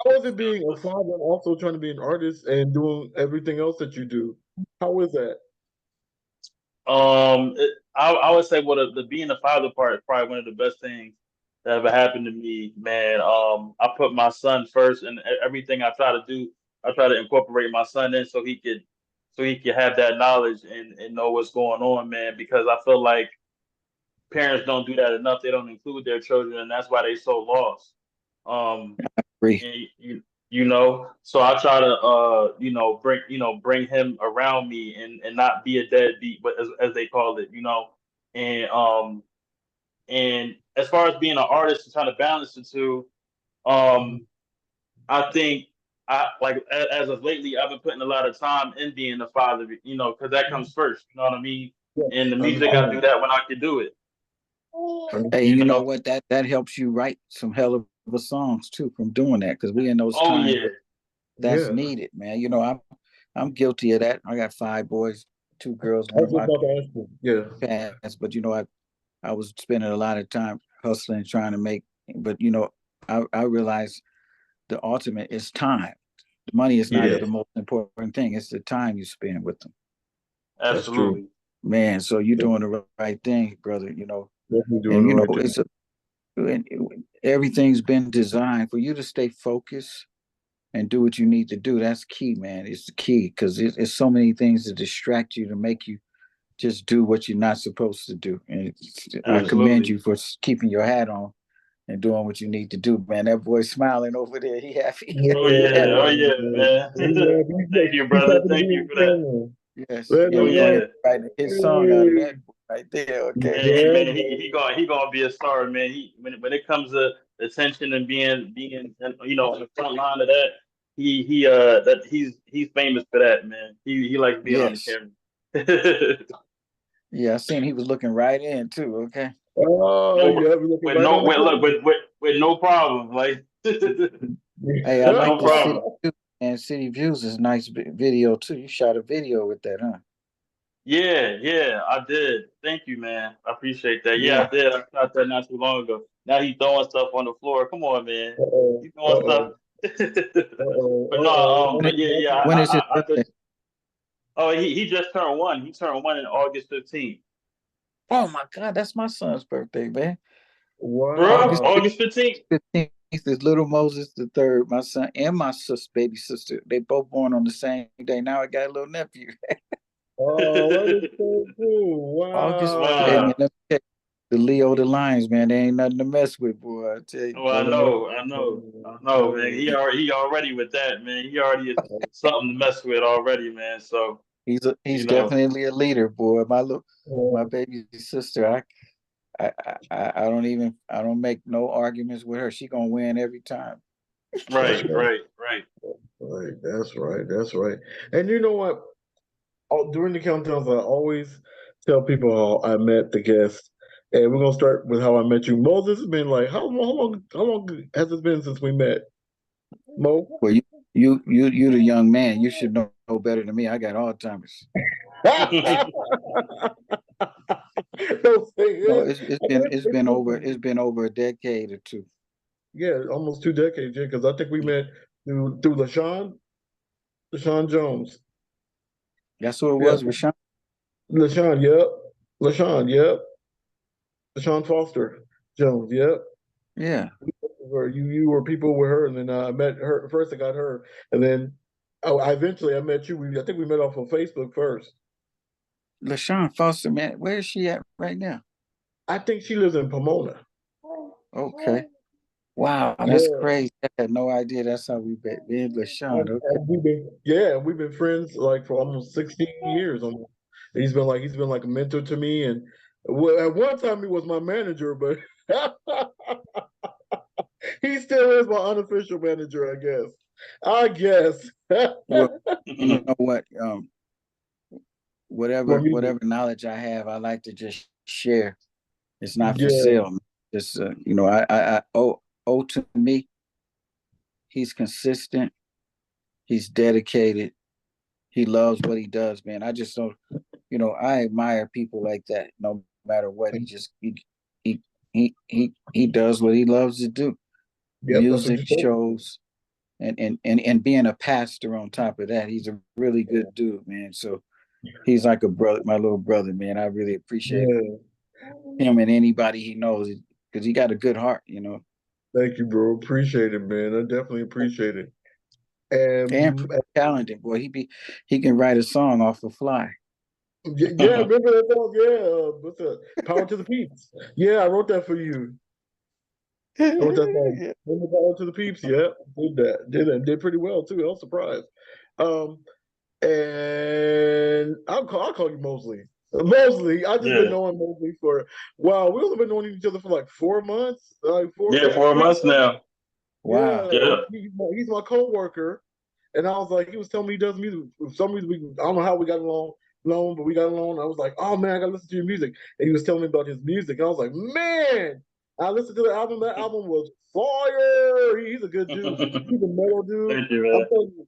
[SPEAKER 1] How is it being a father and also trying to be an artist and doing everything else that you do? How is that?
[SPEAKER 3] I would say the being a father part is probably one of the best things that ever happened to me, man. I put my son first, and everything I try to do, I try to incorporate my son in so he could have that knowledge and know what's going on, man. Because I feel like parents don't do that enough. They don't include their children, and that's why they so lost. Um,
[SPEAKER 2] Agree.
[SPEAKER 3] and so I try to bring him around me and not be a deadbeat, but as they call it, and and as far as being an artist and trying to balance the two, um I think I like as of lately I've been putting a lot of time in being a father, because that comes first, you know what I mean,
[SPEAKER 1] Yeah,
[SPEAKER 3] and the music I do
[SPEAKER 1] understand.
[SPEAKER 3] that when I can do it,
[SPEAKER 2] Hey,
[SPEAKER 3] you
[SPEAKER 2] you know
[SPEAKER 3] know.
[SPEAKER 2] what? That helps you write some hell of a songs too from doing that because we in those
[SPEAKER 3] Oh
[SPEAKER 2] times
[SPEAKER 3] yeah.
[SPEAKER 2] that's
[SPEAKER 1] Yeah.
[SPEAKER 2] needed, man. You know, I'm guilty of that. I got 5 boys, 2 girls,
[SPEAKER 1] I
[SPEAKER 2] one
[SPEAKER 1] was
[SPEAKER 2] of
[SPEAKER 1] just
[SPEAKER 2] my
[SPEAKER 1] about to ask you. Yeah.
[SPEAKER 2] parents, but I was spending a lot of time hustling, trying to make. But I realized the ultimate is time. The money is not
[SPEAKER 1] Yeah,
[SPEAKER 2] the most important thing. It's the time you spend with them,
[SPEAKER 1] that's true.
[SPEAKER 3] Absolutely.
[SPEAKER 2] man. So you're
[SPEAKER 1] Yeah,
[SPEAKER 2] doing the right thing, brother.
[SPEAKER 1] definitely doing
[SPEAKER 2] And
[SPEAKER 1] the right thing.
[SPEAKER 2] it's everything's been designed for you to stay focused and do what you need to do. That's key, man. It's the key because it's so many things to distract you to make you just do what you're not supposed to do. And I commend
[SPEAKER 3] Absolutely.
[SPEAKER 2] you for keeping your hat on and doing what you need to do, man. That boy smiling over there. He happy.
[SPEAKER 1] Yeah,
[SPEAKER 3] Oh yeah. Oh yeah, man.
[SPEAKER 1] yeah,
[SPEAKER 3] Thank you,
[SPEAKER 1] he's
[SPEAKER 3] brother.
[SPEAKER 1] happy to be
[SPEAKER 3] Thank you
[SPEAKER 1] on
[SPEAKER 3] for that.
[SPEAKER 1] camera.
[SPEAKER 2] Yes.
[SPEAKER 1] That
[SPEAKER 2] Yeah,
[SPEAKER 3] Oh
[SPEAKER 2] we're gonna
[SPEAKER 3] yeah.
[SPEAKER 2] end writing his song out of
[SPEAKER 1] is,
[SPEAKER 2] that right there. Okay.
[SPEAKER 3] Hey
[SPEAKER 1] yeah,
[SPEAKER 3] man, he gonna be a star, man. When it comes to attention and being on the front line of that, he's famous for that, man. He likes being on the
[SPEAKER 2] Yes.
[SPEAKER 3] camera.
[SPEAKER 2] Yeah, I seen he was looking right in too. Okay.
[SPEAKER 1] oh,
[SPEAKER 3] No,
[SPEAKER 1] yeah, we're looking
[SPEAKER 3] with
[SPEAKER 1] right
[SPEAKER 3] no
[SPEAKER 1] on the
[SPEAKER 3] with look
[SPEAKER 1] camera.
[SPEAKER 3] with no problem, like
[SPEAKER 2] Hey, I like
[SPEAKER 3] no
[SPEAKER 2] the City
[SPEAKER 3] problem.
[SPEAKER 2] Views, and City Views is a nice video too. You shot a video with that, huh?
[SPEAKER 3] Yeah, yeah, I did. Thank you, man. I appreciate that. Yeah,
[SPEAKER 2] Yeah.
[SPEAKER 3] I did. I shot that not too long ago. Now he's throwing stuff on the floor. Come on, man.
[SPEAKER 1] Uh-oh,
[SPEAKER 3] He's throwing stuff.
[SPEAKER 1] uh-oh, uh-oh,
[SPEAKER 3] But no,
[SPEAKER 1] uh-oh.
[SPEAKER 2] When is,
[SPEAKER 3] but yeah, yeah.
[SPEAKER 2] when is his
[SPEAKER 3] I
[SPEAKER 2] birthday?
[SPEAKER 3] just. Oh, he just turned one. He turned one in August 15th.
[SPEAKER 2] Oh my God, that's my son's birthday, man.
[SPEAKER 3] Bro,
[SPEAKER 2] August
[SPEAKER 1] Wow.
[SPEAKER 3] August 15th.
[SPEAKER 2] 15th is little Moses the third, my son, and my baby sister. They both born on the same day. Now I got a little nephew.
[SPEAKER 1] Oh, that is so cool.
[SPEAKER 2] August,
[SPEAKER 1] Wow.
[SPEAKER 2] hey man,
[SPEAKER 3] Wow.
[SPEAKER 2] let me tell you, the Leo, the Lions, man, they ain't nothing to mess with, boy. I tell you,
[SPEAKER 3] Well,
[SPEAKER 2] brother. No,
[SPEAKER 3] I know, man. He already with that, man. He already is something to mess with already, man. So,
[SPEAKER 2] he's
[SPEAKER 3] you know.
[SPEAKER 2] definitely a leader, boy. My
[SPEAKER 1] Uh,
[SPEAKER 2] baby sister, I I don't make no arguments with her. She gonna win every time.
[SPEAKER 1] that's
[SPEAKER 3] Right,
[SPEAKER 1] right.
[SPEAKER 3] right, right.
[SPEAKER 1] Right. That's right. That's right. And you know what? During the countdowns, I always tell people how I met the guest. And we're gonna start with how I met you. Moses has been like how long has it been since we met? Mo?
[SPEAKER 2] Well, you the young man. You should know better than me. I got Alzheimer's.
[SPEAKER 1] Don't say
[SPEAKER 2] No,
[SPEAKER 1] it.
[SPEAKER 2] it's
[SPEAKER 1] I
[SPEAKER 2] been
[SPEAKER 1] mean,
[SPEAKER 2] it's been over it's been over a decade or two.
[SPEAKER 1] yeah, almost 2 decades. Yeah, because I think we met through LaShawn Jones.
[SPEAKER 2] That's who it
[SPEAKER 1] Yeah,
[SPEAKER 2] was, Rashawn.
[SPEAKER 1] LaShawn. Yep, LaShawn. Yep, LaShawn Foster Jones. Yep.
[SPEAKER 2] Yeah.
[SPEAKER 1] Where you were people with her, and then I met her first. I got her, and then I eventually I met you. I think we met off of Facebook first.
[SPEAKER 2] LaShawn Foster, man, where is she at right now?
[SPEAKER 1] I think she lives in Pomona.
[SPEAKER 2] Okay. Wow, that's
[SPEAKER 1] Yeah,
[SPEAKER 2] crazy. I had no idea that's how we met. Me and LaShawn. Okay.
[SPEAKER 1] and we've been friends like for almost 16 years. Almost. He's been like a mentor to me, and at one time he was my manager, but he still is my unofficial manager, I guess. I guess.
[SPEAKER 2] Well, you know what?
[SPEAKER 1] For
[SPEAKER 2] Whatever
[SPEAKER 1] music.
[SPEAKER 2] knowledge I have, I like to just share. It's not for
[SPEAKER 1] Yeah.
[SPEAKER 2] sale. Just I to me, he's consistent, he's dedicated, he loves what he does, man. I just don't, I admire people like that. No matter what, he he does what he loves to do.
[SPEAKER 1] Yep, that's what
[SPEAKER 2] Music
[SPEAKER 1] you said.
[SPEAKER 2] shows, and being a pastor on top of that, he's a really good dude, man. So he's like a brother, my little brother, man. I really appreciate
[SPEAKER 1] Yeah.
[SPEAKER 2] him and anybody he knows because he got a good heart.
[SPEAKER 1] Thank you, bro. Appreciate it, man. I definitely appreciate it.
[SPEAKER 2] And
[SPEAKER 1] And
[SPEAKER 2] pretty talented, boy. He can write a song off the fly.
[SPEAKER 1] yeah, remember that song? Yeah, what's that? Power to the Peeps. Yeah, I wrote that for you. I wrote that song.
[SPEAKER 2] Yeah.
[SPEAKER 1] Remember Power to the Peeps? Yeah, did pretty well too. I was surprised. Um, and I'll call you Mosley. Mosley, I just been
[SPEAKER 3] Yeah.
[SPEAKER 1] knowing Mosley for wow. We only been knowing each other for like 4 months, like
[SPEAKER 3] Yeah, 4 months now.
[SPEAKER 1] Yeah,
[SPEAKER 2] Wow.
[SPEAKER 3] Yeah.
[SPEAKER 1] he's my coworker, and I was like, he was telling me he does music. For some reason, I don't know how we got along, but we got along. I was like, oh man, I gotta listen to your music, and he was telling me about his music. And I was like, man, I listened to the album. That album was fire. He's a good dude. He's a mellow dude.
[SPEAKER 3] Thank you,
[SPEAKER 1] I'm
[SPEAKER 3] man.
[SPEAKER 1] telling you,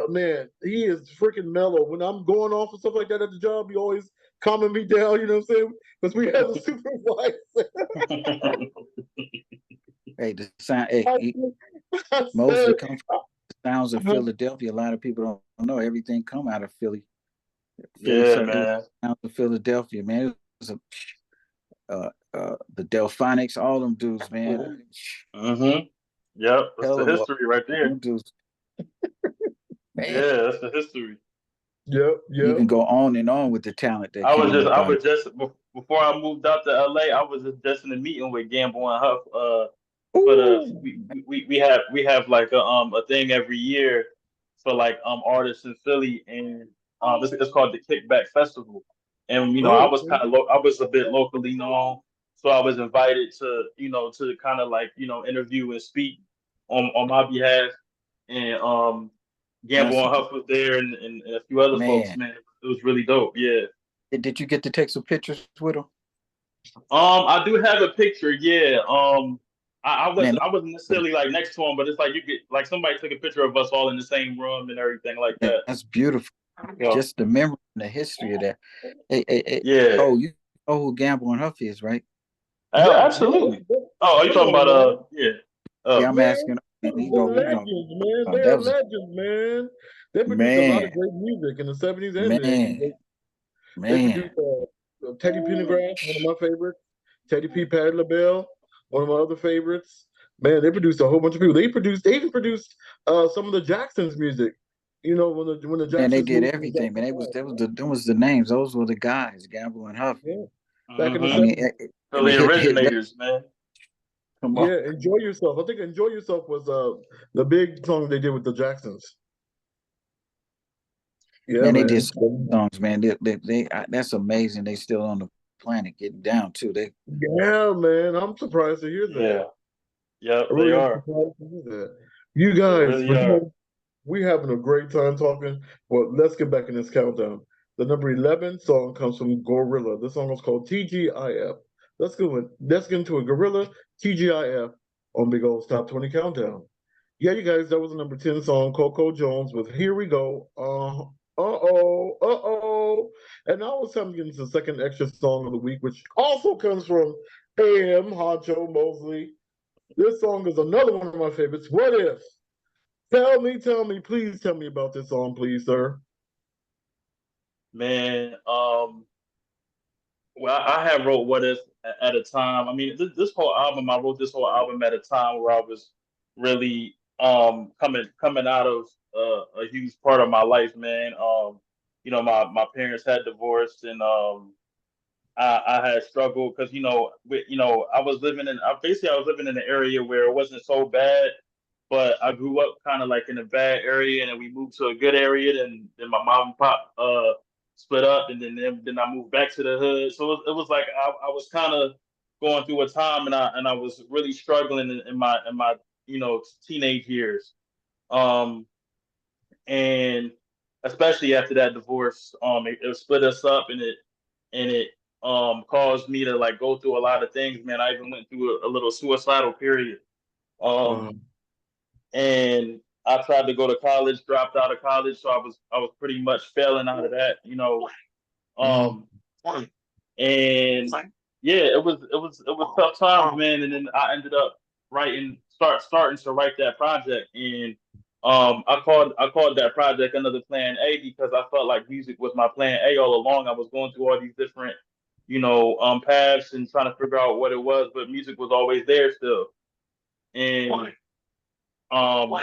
[SPEAKER 1] man, he is freaking mellow. When I'm going off and stuff like that at the job, he always calming me down. You know what I'm saying? Because we have a supervisor.
[SPEAKER 2] Hey, the sound. Hey,
[SPEAKER 1] I, I
[SPEAKER 2] Mosley
[SPEAKER 1] said,
[SPEAKER 2] comes from the sounds of Philadelphia. A lot of people don't know everything come out of Philly. Philly
[SPEAKER 3] Yeah,
[SPEAKER 2] something
[SPEAKER 3] man.
[SPEAKER 2] sounds of Philadelphia, man. It was the Delphonics, all them dudes, man.
[SPEAKER 3] Mm-hmm. Yep, that's
[SPEAKER 2] Hell
[SPEAKER 3] the
[SPEAKER 2] of a
[SPEAKER 3] history right there.
[SPEAKER 2] them dudes, man.
[SPEAKER 3] Yeah, that's the history.
[SPEAKER 1] yep,
[SPEAKER 2] You
[SPEAKER 1] yep.
[SPEAKER 2] can go on and on with the talent that came up
[SPEAKER 3] I
[SPEAKER 2] out of.
[SPEAKER 3] was just before I moved out to LA, I was just in a meeting with Gamble and Huff. For the
[SPEAKER 2] Ooh,
[SPEAKER 3] we have like a thing every year for like artists in Philly, and it's called the Kickback Festival. And I
[SPEAKER 1] Oh,
[SPEAKER 3] was
[SPEAKER 1] okay.
[SPEAKER 3] I was a bit locally known, so I was invited to to kind of like interview and speak on my behalf. And Gamble
[SPEAKER 2] that's
[SPEAKER 3] and Huff was there, and a few other folks.
[SPEAKER 2] man.
[SPEAKER 3] Man, it was really dope. Yeah.
[SPEAKER 2] Did you get to take some pictures with him?
[SPEAKER 3] I do have a picture. Yeah.
[SPEAKER 2] Man,
[SPEAKER 3] I wasn't necessarily like next to him, but it's like you get like somebody took a picture of us all in the same room and everything like that.
[SPEAKER 2] that's beautiful.
[SPEAKER 3] Yeah.
[SPEAKER 2] Just the memory and the history of that. Hey.
[SPEAKER 3] Yeah.
[SPEAKER 2] Oh, you know who Gamble and Huff is, right?
[SPEAKER 1] Yeah,
[SPEAKER 3] Absolutely.
[SPEAKER 1] yeah.
[SPEAKER 3] Oh, are you
[SPEAKER 1] Come
[SPEAKER 3] talking
[SPEAKER 1] on,
[SPEAKER 3] about
[SPEAKER 1] man.
[SPEAKER 3] yeah.
[SPEAKER 2] Yeah, I'm
[SPEAKER 1] Man,
[SPEAKER 2] asking. You
[SPEAKER 1] they're
[SPEAKER 2] know, we know.
[SPEAKER 1] legends, man.
[SPEAKER 2] That
[SPEAKER 1] They're
[SPEAKER 2] was
[SPEAKER 1] legends, man. They produced a lot
[SPEAKER 2] man,
[SPEAKER 1] of great music in the 70s and the 80s.
[SPEAKER 2] man,
[SPEAKER 1] They
[SPEAKER 2] man.
[SPEAKER 1] produced Teddy Pendergrass, one of my favorites. Teddy P. Patti LaBelle, one of my other favorites. Man, they produced a whole bunch of people. They even produced some of the Jacksons' music. You know, when the
[SPEAKER 2] Man, they
[SPEAKER 1] Jacksons
[SPEAKER 2] did
[SPEAKER 1] moved to the
[SPEAKER 2] everything, man.
[SPEAKER 1] Jackson
[SPEAKER 2] They was
[SPEAKER 1] 5.
[SPEAKER 2] that was the them was the names. Those were the guys, Gamble and Huff.
[SPEAKER 1] Yeah, back in the
[SPEAKER 2] I
[SPEAKER 3] Mm-hmm.
[SPEAKER 2] mean,
[SPEAKER 1] 70s.
[SPEAKER 2] and the
[SPEAKER 3] Philly
[SPEAKER 2] hit.
[SPEAKER 3] originators, man.
[SPEAKER 2] Come on,
[SPEAKER 1] Yeah, Enjoy Yourself. I think Enjoy Yourself was the big song they did with the Jacksons. Yeah,
[SPEAKER 2] man. They did
[SPEAKER 1] man.
[SPEAKER 2] some songs, man. That's amazing. They still on the planet getting down too. They
[SPEAKER 1] Yeah, man. I'm surprised to hear that.
[SPEAKER 3] Yeah. Yep,
[SPEAKER 1] I
[SPEAKER 3] they
[SPEAKER 1] really am
[SPEAKER 3] are.
[SPEAKER 1] surprised to hear that. You
[SPEAKER 3] They
[SPEAKER 1] guys,
[SPEAKER 3] really are.
[SPEAKER 1] we having a great time talking. Well, let's get back in this countdown. The number 11 song comes from Gorilla. This song is called TGIF. Let's get into a Gorilla TGIF on Big O's Top 20 Countdown. Yeah, you guys, that was the number 10 song, Coco Jones with Here We Go. Uh-oh. And now it's time to get into the second extra song of the week, which also comes from AM Honcho Mosley. This song is another one of my favorites. What If? Tell me, please tell me about this song, please, sir.
[SPEAKER 3] Man, well, I had wrote What If at a time. I mean, this whole album, I wrote this whole album at a time where I was really coming out of a huge part of my life, man. My parents had divorced, and I had struggled because I was living in I was living in an area where it wasn't so bad, but I grew up kind of like in a bad area, and then we moved to a good area. Then my mom and pop split up, and then I moved back to the hood. So it was like I was kind of going through a time, and I was really struggling in my teenage years, um, and especially after that divorce, it split us up, and it caused me to like go through a lot of things, man. I even went through a little suicidal period.
[SPEAKER 1] Wow.
[SPEAKER 3] And I tried to go to college, dropped out of college, so I was pretty much failing out of that, Um, and yeah, it was tough times, man. And then I ended up starting to write that project, and I called that project Another Plan A because I felt like music was my plan A all along. I was going through all these different, paths and trying to figure out what it was, but music was always there still. And um,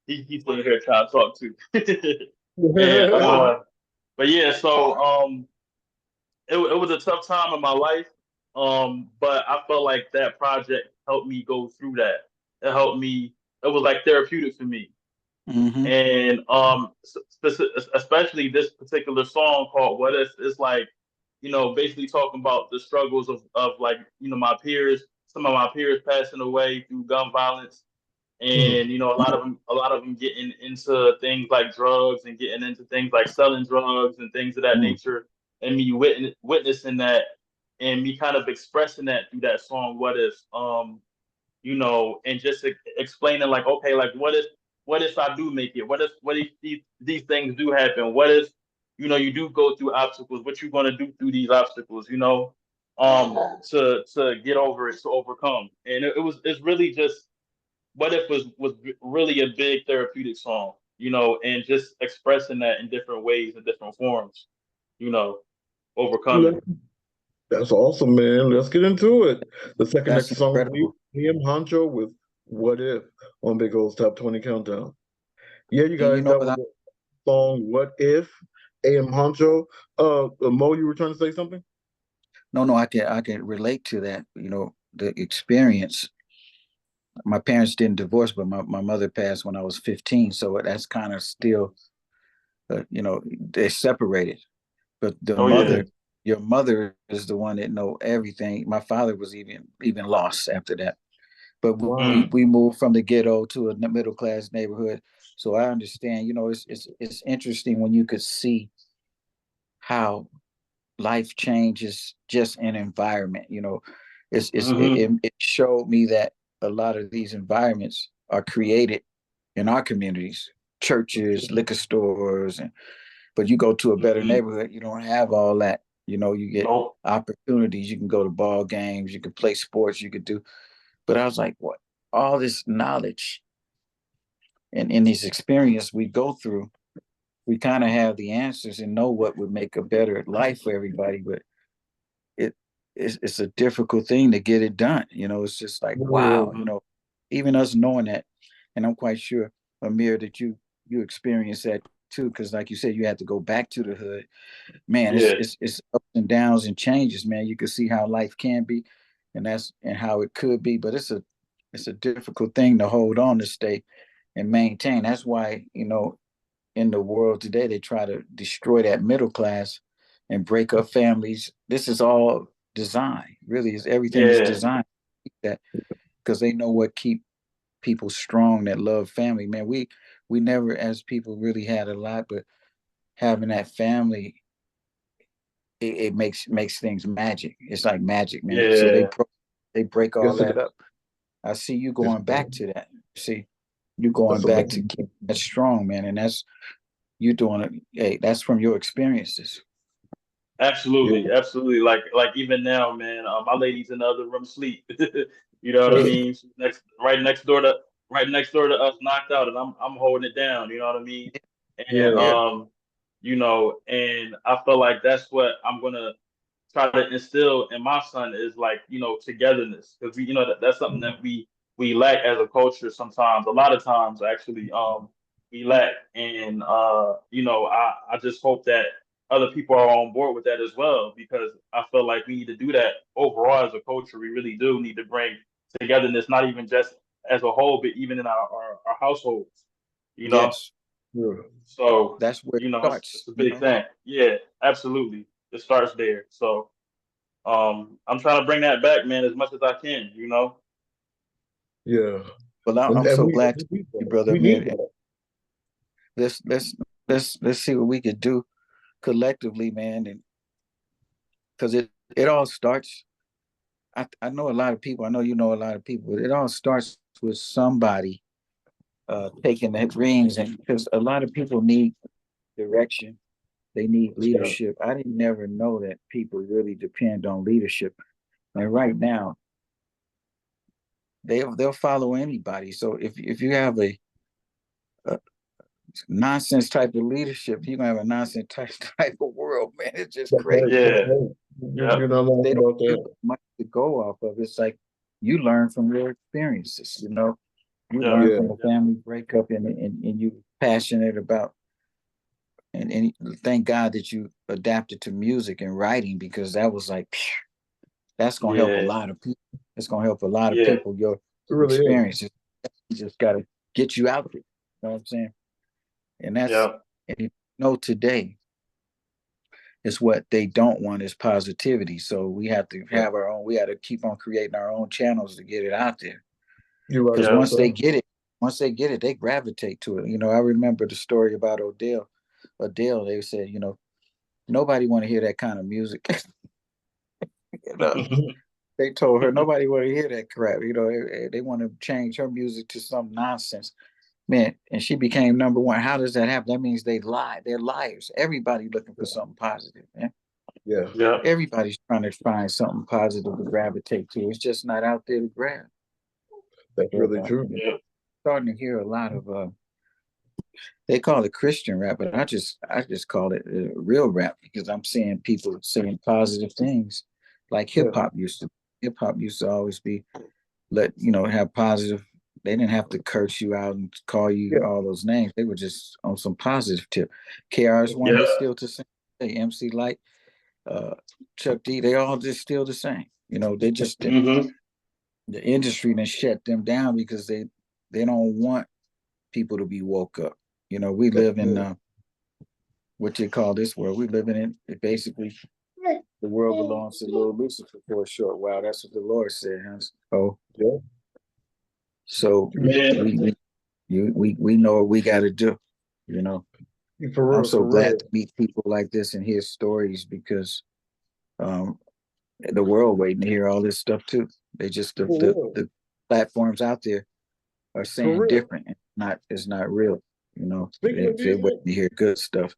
[SPEAKER 3] he's sitting here trying to talk to. and but yeah, so it was a tough time in my life. But I felt like that project helped me go through that. It helped me. It was like therapeutic for me.
[SPEAKER 2] Mm-hmm.
[SPEAKER 3] And especially this particular song called "What If," is like, basically talking about the struggles of like, my peers, some of my peers passing away through gun violence, and a lot of them getting into things like drugs and getting into things like selling drugs and things of that
[SPEAKER 2] Mm.
[SPEAKER 3] nature, and me witnessing that, and me kind of expressing that through that song "What If," and just explaining like, okay, like what if I do make it? What if these things do happen? What if you do go through obstacles? What you gonna do through these obstacles? To get over it, to overcome. And it's really just What If was really a big therapeutic song, and just expressing that in different ways and different forms, you know, overcoming.
[SPEAKER 1] That's awesome, man. Let's get into it. The second
[SPEAKER 2] That's
[SPEAKER 1] extra song of the week,
[SPEAKER 2] incredible.
[SPEAKER 1] AM Honcho with What If on Big O's Top 20 Countdown. Yeah, you
[SPEAKER 2] And you
[SPEAKER 1] guys,
[SPEAKER 2] know
[SPEAKER 1] that
[SPEAKER 2] what
[SPEAKER 1] was the song What If, AM Honcho. Mo, you were trying to say something?
[SPEAKER 2] no, I can relate to that. The experience. My parents didn't divorce, but my mother passed when I was 15. So that's kind of still, they separated. But the
[SPEAKER 3] Oh yeah.
[SPEAKER 2] mother, your mother is the one that know everything. My father was even lost after that. But we
[SPEAKER 1] Wow.
[SPEAKER 3] Mm.
[SPEAKER 2] we moved from the ghetto to a middle class neighborhood. So I understand. It's interesting when you could see how life changes just in environment. It showed me that a lot of these environments are created in our communities, churches, liquor stores, but you go to a better
[SPEAKER 3] Mhm.
[SPEAKER 2] neighborhood, you don't have all that. You get
[SPEAKER 3] Nope.
[SPEAKER 2] opportunities. You can go to ball games, you can play sports, you could do. But I was like, what? All this knowledge and in this experience we go through, we kind of have the answers and know what would make a better life for everybody. But it it's a difficult thing to get it done. It's just like, wow,
[SPEAKER 3] Mhm.
[SPEAKER 2] even us knowing that, and I'm quite sure, Amir, that you experienced that too, because like you said, you had to go back to the hood. Man, it's
[SPEAKER 3] Yeah.
[SPEAKER 2] it's it's ups and downs and changes, man. You can see how life can be, and how it could be, but it's a difficult thing to hold on to stay and maintain. That's why, in the world today they try to destroy that middle class and break up families. This is all design, really. Is Everything is
[SPEAKER 3] Yeah.
[SPEAKER 2] designed that, because they know what keep people strong that love family. Man, we never as people really had a lot, but having that family, it makes things magic. It's like magic, man. So
[SPEAKER 3] Yeah.
[SPEAKER 2] they break all
[SPEAKER 1] Yes, it
[SPEAKER 2] that
[SPEAKER 1] is.
[SPEAKER 2] up. I see you
[SPEAKER 1] Yes,
[SPEAKER 2] going
[SPEAKER 1] it is.
[SPEAKER 2] back to that. See, you going
[SPEAKER 1] That's
[SPEAKER 2] back to
[SPEAKER 1] amazing.
[SPEAKER 2] keep that strong, man, and that's you doing it. Hey, that's from your experiences.
[SPEAKER 3] Absolutely, absolutely. Like even now, man, my lady's in the other room asleep. You know what I
[SPEAKER 2] Hey,
[SPEAKER 3] mean? She's right next door to us, knocked out, and I'm holding it down. You know what I mean? And
[SPEAKER 1] Yeah.
[SPEAKER 2] yeah,
[SPEAKER 3] and I feel like that's what I'm gonna try to instill in my son is like togetherness, because that's something that we lack as a culture sometimes. A lot of times, actually, we lack, and I just hope that other people are on board with that as well, because I feel like we need to do that overall as a culture. We really do need to bring togetherness, not even just as a whole, but even in our households. You know,
[SPEAKER 2] yes,
[SPEAKER 1] Yeah.
[SPEAKER 3] so
[SPEAKER 2] that's where it
[SPEAKER 3] it's
[SPEAKER 2] starts.
[SPEAKER 3] a big thing. Yeah, absolutely. It starts there. So I'm trying to bring that back, man, as much as I can.
[SPEAKER 1] Yeah.
[SPEAKER 2] Well, I'm
[SPEAKER 1] And
[SPEAKER 2] so
[SPEAKER 1] we
[SPEAKER 2] glad to
[SPEAKER 1] need
[SPEAKER 2] meet you,
[SPEAKER 1] that.
[SPEAKER 2] brother,
[SPEAKER 1] We need
[SPEAKER 2] man.
[SPEAKER 1] that.
[SPEAKER 2] let's let's let's see what we could do collectively, man, and because it all starts. I know a lot of people. I know you know a lot of people. But it all starts with somebody taking that reins, and because a lot of people need direction, they need
[SPEAKER 1] Yeah.
[SPEAKER 2] leadership. I didn't never know that people really depend on leadership, and right now they'll follow anybody. So if you have a nonsense type of leadership, you're gonna have a nonsense type of world, man. It's just
[SPEAKER 1] That's right.
[SPEAKER 2] crazy.
[SPEAKER 1] That's
[SPEAKER 3] Yeah,
[SPEAKER 1] right.
[SPEAKER 3] yeah,
[SPEAKER 1] You're not lying
[SPEAKER 2] They don't
[SPEAKER 1] about
[SPEAKER 2] give
[SPEAKER 1] that.
[SPEAKER 2] much to go off of. It's like you learn from your experiences, you
[SPEAKER 3] yeah,
[SPEAKER 2] learn
[SPEAKER 1] Yeah.
[SPEAKER 2] from a family breakup and you passionate about and thank God that you adapted to music and writing because that was like that's gonna help a
[SPEAKER 3] yeah,
[SPEAKER 2] lot of people. It's gonna help a lot of
[SPEAKER 3] yeah,
[SPEAKER 2] people. Your
[SPEAKER 1] It really is.
[SPEAKER 2] experiences, you just gotta get you out there. You know what I'm saying? And that's
[SPEAKER 3] yeah,
[SPEAKER 2] and you know today is what they don't want is positivity. So we have to
[SPEAKER 1] Yeah.
[SPEAKER 2] have our own. We have to keep on creating our own channels to get it out there.
[SPEAKER 1] You're right
[SPEAKER 2] Because
[SPEAKER 3] yeah.
[SPEAKER 1] about that.
[SPEAKER 2] once they get it, they gravitate to it. I remember the story about Odell. Adele, they said, nobody want to hear that kind of music. you know, they told her nobody want to hear that crap. They want to change her music to some nonsense. Man, and she became number one. How does that happen? That means they lie. They're liars. Everybody looking for something positive, man.
[SPEAKER 1] Yeah.
[SPEAKER 3] Yeah,
[SPEAKER 2] Everybody's trying to find something positive to gravitate to. It's just not out there to grab.
[SPEAKER 1] That's
[SPEAKER 2] So,
[SPEAKER 1] really true.
[SPEAKER 3] yeah,
[SPEAKER 2] starting to hear a lot of they call it Christian rap, but I just call it real rap because I'm seeing people saying positive things like hip
[SPEAKER 1] Yeah.
[SPEAKER 2] hop used to. Hip hop used to always be have positive. They didn't have to curse you out and call you
[SPEAKER 1] Yeah.
[SPEAKER 2] all those names. They were just on some positive tip. KRS One,
[SPEAKER 3] yeah.
[SPEAKER 2] they still the same. MC Light, uh, Chuck D, they all just still the same. They just
[SPEAKER 3] Hmm.
[SPEAKER 2] the industry then shut them down because they don't want people to be woke up. We live in
[SPEAKER 1] Yeah.
[SPEAKER 2] what you call this world. We live in it basically the world belongs to little Lucifer for a short while. That's what the Lord said. Huh? Oh,
[SPEAKER 1] Yeah.
[SPEAKER 2] so
[SPEAKER 3] Man,
[SPEAKER 2] we know what we got to do. You know,
[SPEAKER 1] For
[SPEAKER 2] I'm
[SPEAKER 1] real.
[SPEAKER 2] so
[SPEAKER 1] For
[SPEAKER 2] glad
[SPEAKER 1] real.
[SPEAKER 2] to meet people like this and hear stories because um, the world waiting to hear all this stuff too. They just
[SPEAKER 1] For real.
[SPEAKER 2] the platforms out there are
[SPEAKER 1] For
[SPEAKER 2] saying
[SPEAKER 1] real.
[SPEAKER 2] different. It's not real.
[SPEAKER 1] Speaking of
[SPEAKER 2] If they're
[SPEAKER 1] music,
[SPEAKER 2] waiting to hear good stuff,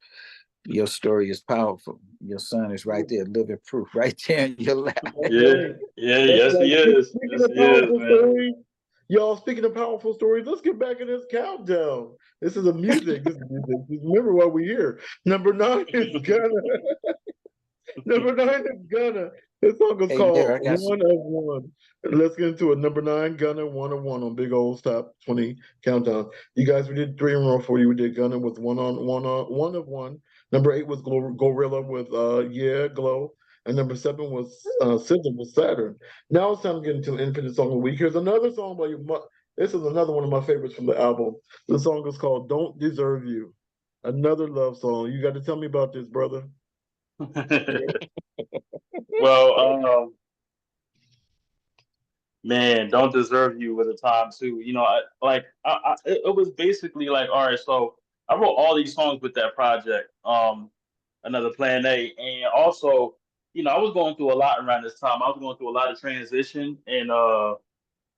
[SPEAKER 2] your story is powerful. Your son is right there, living proof, right there in your lap.
[SPEAKER 1] that's
[SPEAKER 3] yeah,
[SPEAKER 1] right.
[SPEAKER 3] yeah.
[SPEAKER 1] That's
[SPEAKER 3] Yes, he
[SPEAKER 1] right.
[SPEAKER 3] is.
[SPEAKER 1] Speaking
[SPEAKER 3] Yes,
[SPEAKER 1] of
[SPEAKER 3] he is,
[SPEAKER 1] powerful
[SPEAKER 3] man.
[SPEAKER 1] stories, y'all, speaking of powerful stories, let's get back in this countdown. This is a music. This is music. Just remember why we're here. Number nine is Gunna. Number nine is Gunna. This song is
[SPEAKER 2] Hey, Mayor,
[SPEAKER 1] called
[SPEAKER 2] I got some.
[SPEAKER 1] One of One. Let's get into it. Number nine, Gunna, One of One on Big Old Top 20 Countdown. You guys, we did three in a row for you. We did Gunna with One of One. Number eight was Gorilla with Yeah, Glow. And number seven was SZA with Saturn. Now it's time to get into Infinite Song of the Week. Here's another song by you. This is another one of my favorites from the album. The song is called Don't Deserve You. Another love song. You got to tell me about this, brother.
[SPEAKER 3] Well, man, don't deserve you with a time too. It was basically like, all right, so I wrote all these songs with that project, another Plan A, and also, I was going through a lot around this time. I was going through a lot of transition and a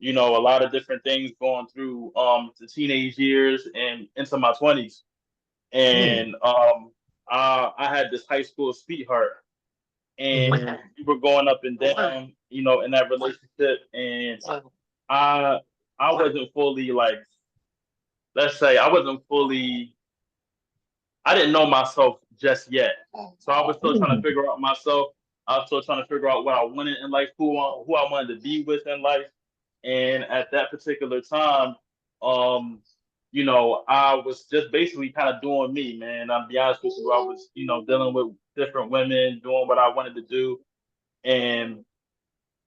[SPEAKER 3] lot of different things going through the teenage years and into my 20s,
[SPEAKER 1] Hmm.
[SPEAKER 3] and I had this high school sweetheart, and we were going up and down, you know, in that relationship, and I I wasn't fully like, let's say I wasn't fully, I didn't know myself just yet. So I was still trying to
[SPEAKER 1] Mm.
[SPEAKER 3] figure out myself. I was still trying to figure out what I wanted in life, who I wanted to be with in life. And at that particular time, um, you know, I was just basically kind of doing me, man. I'll be honest with you. I was, you know, dealing with different women, doing what I wanted to do. And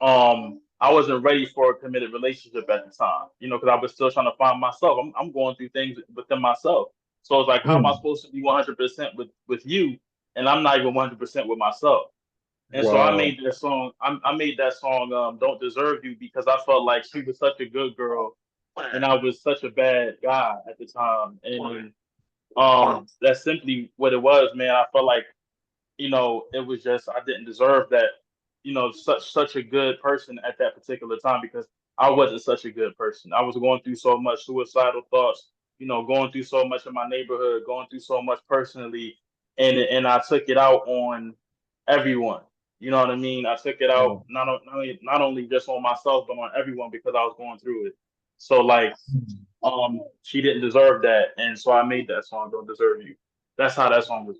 [SPEAKER 3] I wasn't ready for a committed relationship at the time, you know, because I was still trying to find myself. I'm going through things within myself. So it's like, how am I
[SPEAKER 1] Mm.
[SPEAKER 3] supposed to be 100% with you, and I'm not even 100% with myself? And so I
[SPEAKER 1] Wow.
[SPEAKER 3] made that song. I made that song, "Don't Deserve You," because I felt like she was such a good girl, and I was such a bad guy at the time. And that's simply what it was, man. I felt like, you know, it was just I didn't deserve that, you know, such a good person at that particular time because I wasn't such a good person. I was going through so much suicidal thoughts, you know, going through so much in my neighborhood, going through so much personally, and I took it out on everyone. You know what I mean? I took it out
[SPEAKER 1] Wow.
[SPEAKER 3] not only just on myself, but on everyone because I was going through it. So like,
[SPEAKER 1] Mm.
[SPEAKER 3] she didn't deserve that, and so I made that song, "Don't Deserve You." That's how that song was.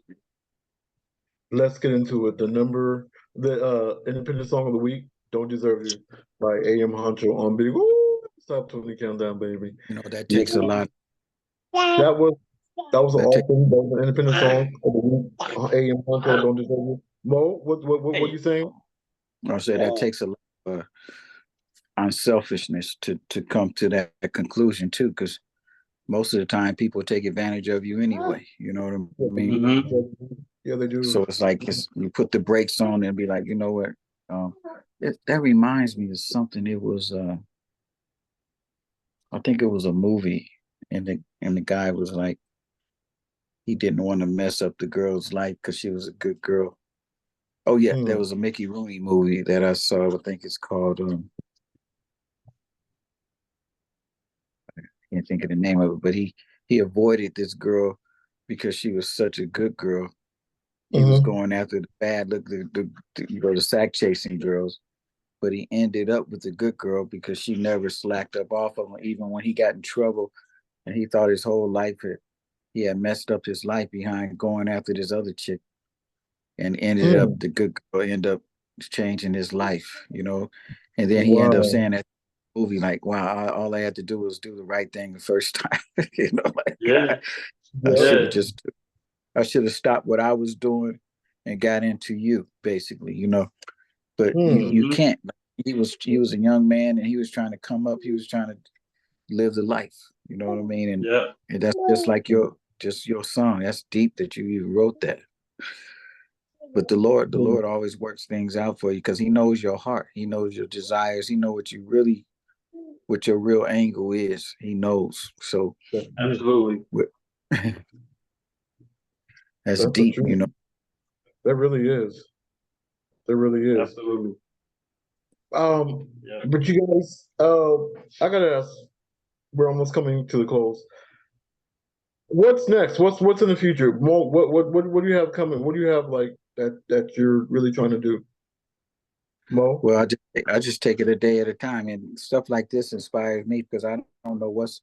[SPEAKER 1] Let's get into it. The independent song of the week, "Don't Deserve You" by A.M. Huncho on Big. Woo! Stop 20 countdown, baby.
[SPEAKER 2] You know, that
[SPEAKER 1] Yeah,
[SPEAKER 2] takes a lot.
[SPEAKER 1] that was an
[SPEAKER 2] That takes.
[SPEAKER 1] awesome. That was an independent song of the week. A.M. Huncho, "Don't Deserve You." Mo, what you saying?
[SPEAKER 2] I say that takes a lot of unselfishness to come to that conclusion too, because most of the time people take advantage of you anyway. You know what I
[SPEAKER 1] Yeah, they
[SPEAKER 2] mean?
[SPEAKER 1] do.
[SPEAKER 3] Hmm.
[SPEAKER 1] Yeah, they do.
[SPEAKER 2] So it's like you put the brakes on and be like, you know what? That reminds me of something. It was I think it was a movie, and the guy was like he didn't want to mess up the girl's life because she was a good girl. Oh yeah, there
[SPEAKER 1] Hmm.
[SPEAKER 2] was a Mickey Rooney movie that I saw. I think it's called I can't think of the name of it, but he avoided this girl because she was such a good girl. He was
[SPEAKER 1] Hmm.
[SPEAKER 2] going after the bad look, you know, the sack chasing girls, but he ended up with the good girl because she never slacked up off of him, even when he got in trouble and he thought his whole life he had messed up his life behind going after this other chick, and ended up
[SPEAKER 1] Hmm.
[SPEAKER 2] the good girl ended up changing his life, you know, and then he ended up
[SPEAKER 1] Wow.
[SPEAKER 2] saying that movie like, wow, all I had to do was do the right thing the first time. You know, like
[SPEAKER 3] Yeah,
[SPEAKER 2] I
[SPEAKER 1] Yep.
[SPEAKER 2] should
[SPEAKER 3] yeah,
[SPEAKER 2] have just I should have stopped what I was doing and got into you, basically, you know. But you
[SPEAKER 1] Hmm.
[SPEAKER 3] hmm,
[SPEAKER 2] can't. He was a young man and he was trying to come up. He was trying to live the life. You know what I mean?
[SPEAKER 3] yeah,
[SPEAKER 2] And that's just like your song. That's deep that you wrote that. But the Lord always works things out for you because He knows your heart. He knows your desires. He knows what your real angle is. He knows. So
[SPEAKER 1] That's true.
[SPEAKER 3] absolutely,
[SPEAKER 2] that's
[SPEAKER 1] That's the
[SPEAKER 2] deep. You
[SPEAKER 1] truth.
[SPEAKER 2] know.
[SPEAKER 1] That really is. That really is.
[SPEAKER 3] absolutely,
[SPEAKER 1] Um,
[SPEAKER 3] yeah.
[SPEAKER 1] but you guys, I gotta ask. We're almost coming to the close. What's next? What's in the future? More, what do you have coming? What do you have like that you're really trying to do, Mo?
[SPEAKER 2] Well, I just take it a day at a time, and stuff like this inspires me because I don't know what's.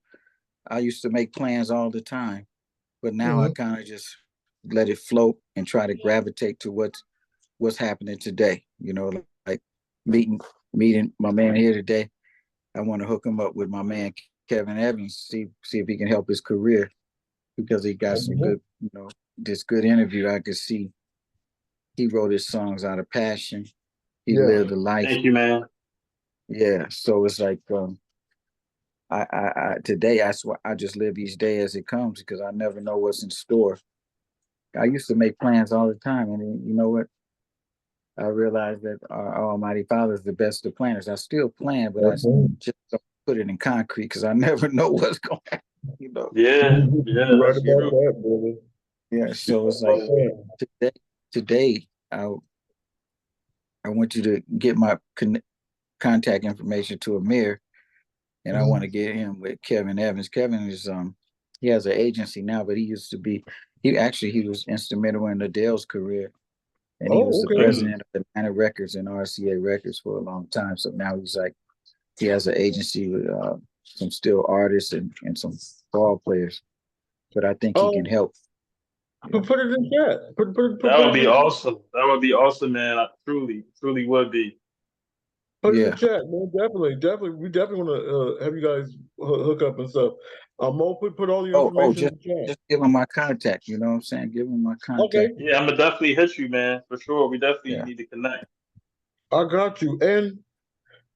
[SPEAKER 2] I used to make plans all the time, but now I
[SPEAKER 1] Hmm.
[SPEAKER 2] kind of just let it float and try to gravitate to what's happening today. You know, like meeting meeting my man here today. I want to hook him up with my man Kevin Evans, see if he can help his career because he got some good, this good interview. I could see he wrote his songs out of passion. He
[SPEAKER 1] Yeah.
[SPEAKER 2] lived a life.
[SPEAKER 3] Thank you, man.
[SPEAKER 2] Yeah, so it's like today I just live each day as it comes because I never know what's in store. I used to make plans all the time, and then, you know what? I realized that our Almighty Father is the best of planners. I still plan, but I
[SPEAKER 1] That's right.
[SPEAKER 2] just don't put it in concrete because I never know what's going to happen. You know.
[SPEAKER 3] Yeah,
[SPEAKER 1] You're
[SPEAKER 3] yeah,
[SPEAKER 1] right
[SPEAKER 3] that's
[SPEAKER 1] about
[SPEAKER 3] true.
[SPEAKER 1] that, brother.
[SPEAKER 2] Yeah.
[SPEAKER 1] You're
[SPEAKER 2] So
[SPEAKER 1] right
[SPEAKER 2] it's like
[SPEAKER 1] about that.
[SPEAKER 2] today. Today, I want you to get my contact information to Amir, and I want to
[SPEAKER 1] Mhm.
[SPEAKER 2] get him with Kevin Evans. Kevin is he has an agency now, but he was instrumental in Adele's career, and he was
[SPEAKER 1] Oh,
[SPEAKER 2] the
[SPEAKER 1] okay.
[SPEAKER 2] president of Atlantic Records and RCA Records for a long time. So now he's like, he has an agency with some still artists and some ball players. But I think he can
[SPEAKER 1] Um,
[SPEAKER 2] help.
[SPEAKER 1] put it in chat.
[SPEAKER 3] That
[SPEAKER 1] Put
[SPEAKER 3] would
[SPEAKER 1] it
[SPEAKER 3] be
[SPEAKER 1] in,
[SPEAKER 3] awesome. That would be awesome, man. I truly would be.
[SPEAKER 1] put it in the
[SPEAKER 2] Yeah.
[SPEAKER 1] chat, man. Definitely. We definitely want to have you guys hook up and stuff. Mo, put all your
[SPEAKER 2] Oh,
[SPEAKER 1] information in the chat.
[SPEAKER 2] just give him my contact. You know what I'm saying? Give him my
[SPEAKER 1] Okay,
[SPEAKER 2] contact.
[SPEAKER 3] Yeah, I'm gonna definitely hit you, man, for sure. We definitely
[SPEAKER 2] Yeah.
[SPEAKER 3] need to connect.
[SPEAKER 1] I got you. And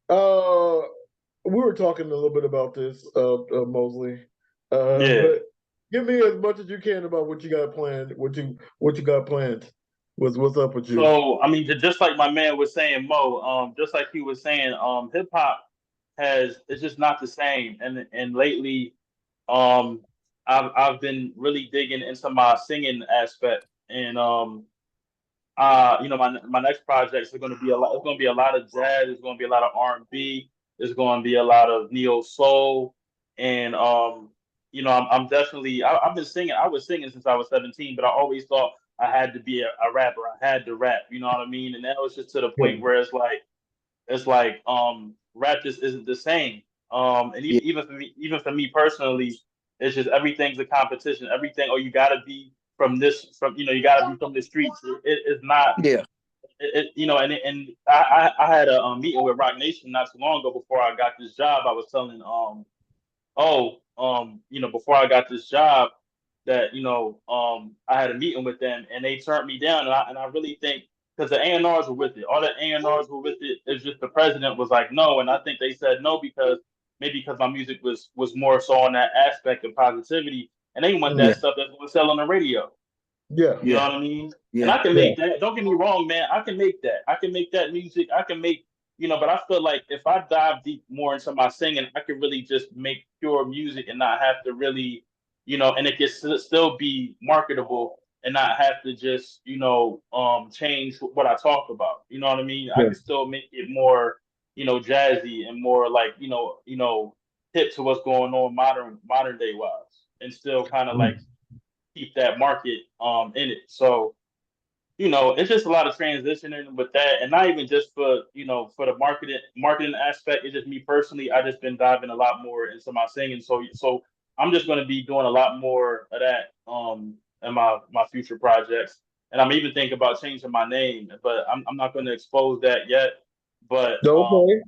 [SPEAKER 1] uh, we were talking a little bit about this, Mosley.
[SPEAKER 3] Yeah.
[SPEAKER 1] But give me as much as you can about what you got planned. What you got planned. What's up with you?
[SPEAKER 3] So I mean, just like my man was saying, Mo, just like he was saying, hip hop has it's just not the same. And lately, um, I've been really digging into my singing aspect, and you know, my next projects are going to be a lot. It's going to be a lot of jazz. It's going to be a lot of R&B. There's going to be a lot of neo soul, and you know, I'm definitely. I've been singing. I was singing since I was 17, but I always thought I had to be a rapper. I had to rap. You know what I mean? And that was just to the
[SPEAKER 1] Yeah.
[SPEAKER 3] point where it's like rap just isn't the same. And
[SPEAKER 2] Yeah.
[SPEAKER 3] even for me personally, it's just everything's a competition. Everything. Oh, you got to be from this. From you know, you got to be from the streets. It's not
[SPEAKER 2] Yeah.
[SPEAKER 3] you know, and I had a meeting with Rock Nation not too long ago before I got this job. I was telling you know, before I got this job that you know I had a meeting with them and they turned me down, and I really think because the A&Rs were with it, all the A&Rs were with it. It's just the president was like no, and I think they said no because maybe because my music was more so on that aspect of positivity, and they want
[SPEAKER 1] Mm.
[SPEAKER 2] Yeah.
[SPEAKER 3] that stuff that's going to sell on the radio.
[SPEAKER 1] Yeah.
[SPEAKER 3] You know
[SPEAKER 2] Yeah.
[SPEAKER 3] what I mean? And
[SPEAKER 2] Yeah.
[SPEAKER 3] I can
[SPEAKER 1] Yeah.
[SPEAKER 3] make that. Don't get me wrong, man. I can make that. I can make that music. I can make, you know, but I feel like if I dive deep more into my singing, I can really just make pure music and not have to really, you know, and it can still be marketable and not have to just, you know, change what I talk about. You know what I mean? I
[SPEAKER 1] Yeah.
[SPEAKER 3] can still make it more, you know, jazzy and more like, hip to what's going on modern day wise, and still kind of like
[SPEAKER 1] Mm.
[SPEAKER 3] keep that market in it. So you know, it's just a lot of transitioning with that, and not even just for you know for the marketing aspect. It's just me personally. I just been diving a lot more into my singing, so I'm just going to be doing a lot more of that in my future projects, and I'm even thinking about changing my name, but I'm not going to expose that yet. But
[SPEAKER 1] Okay.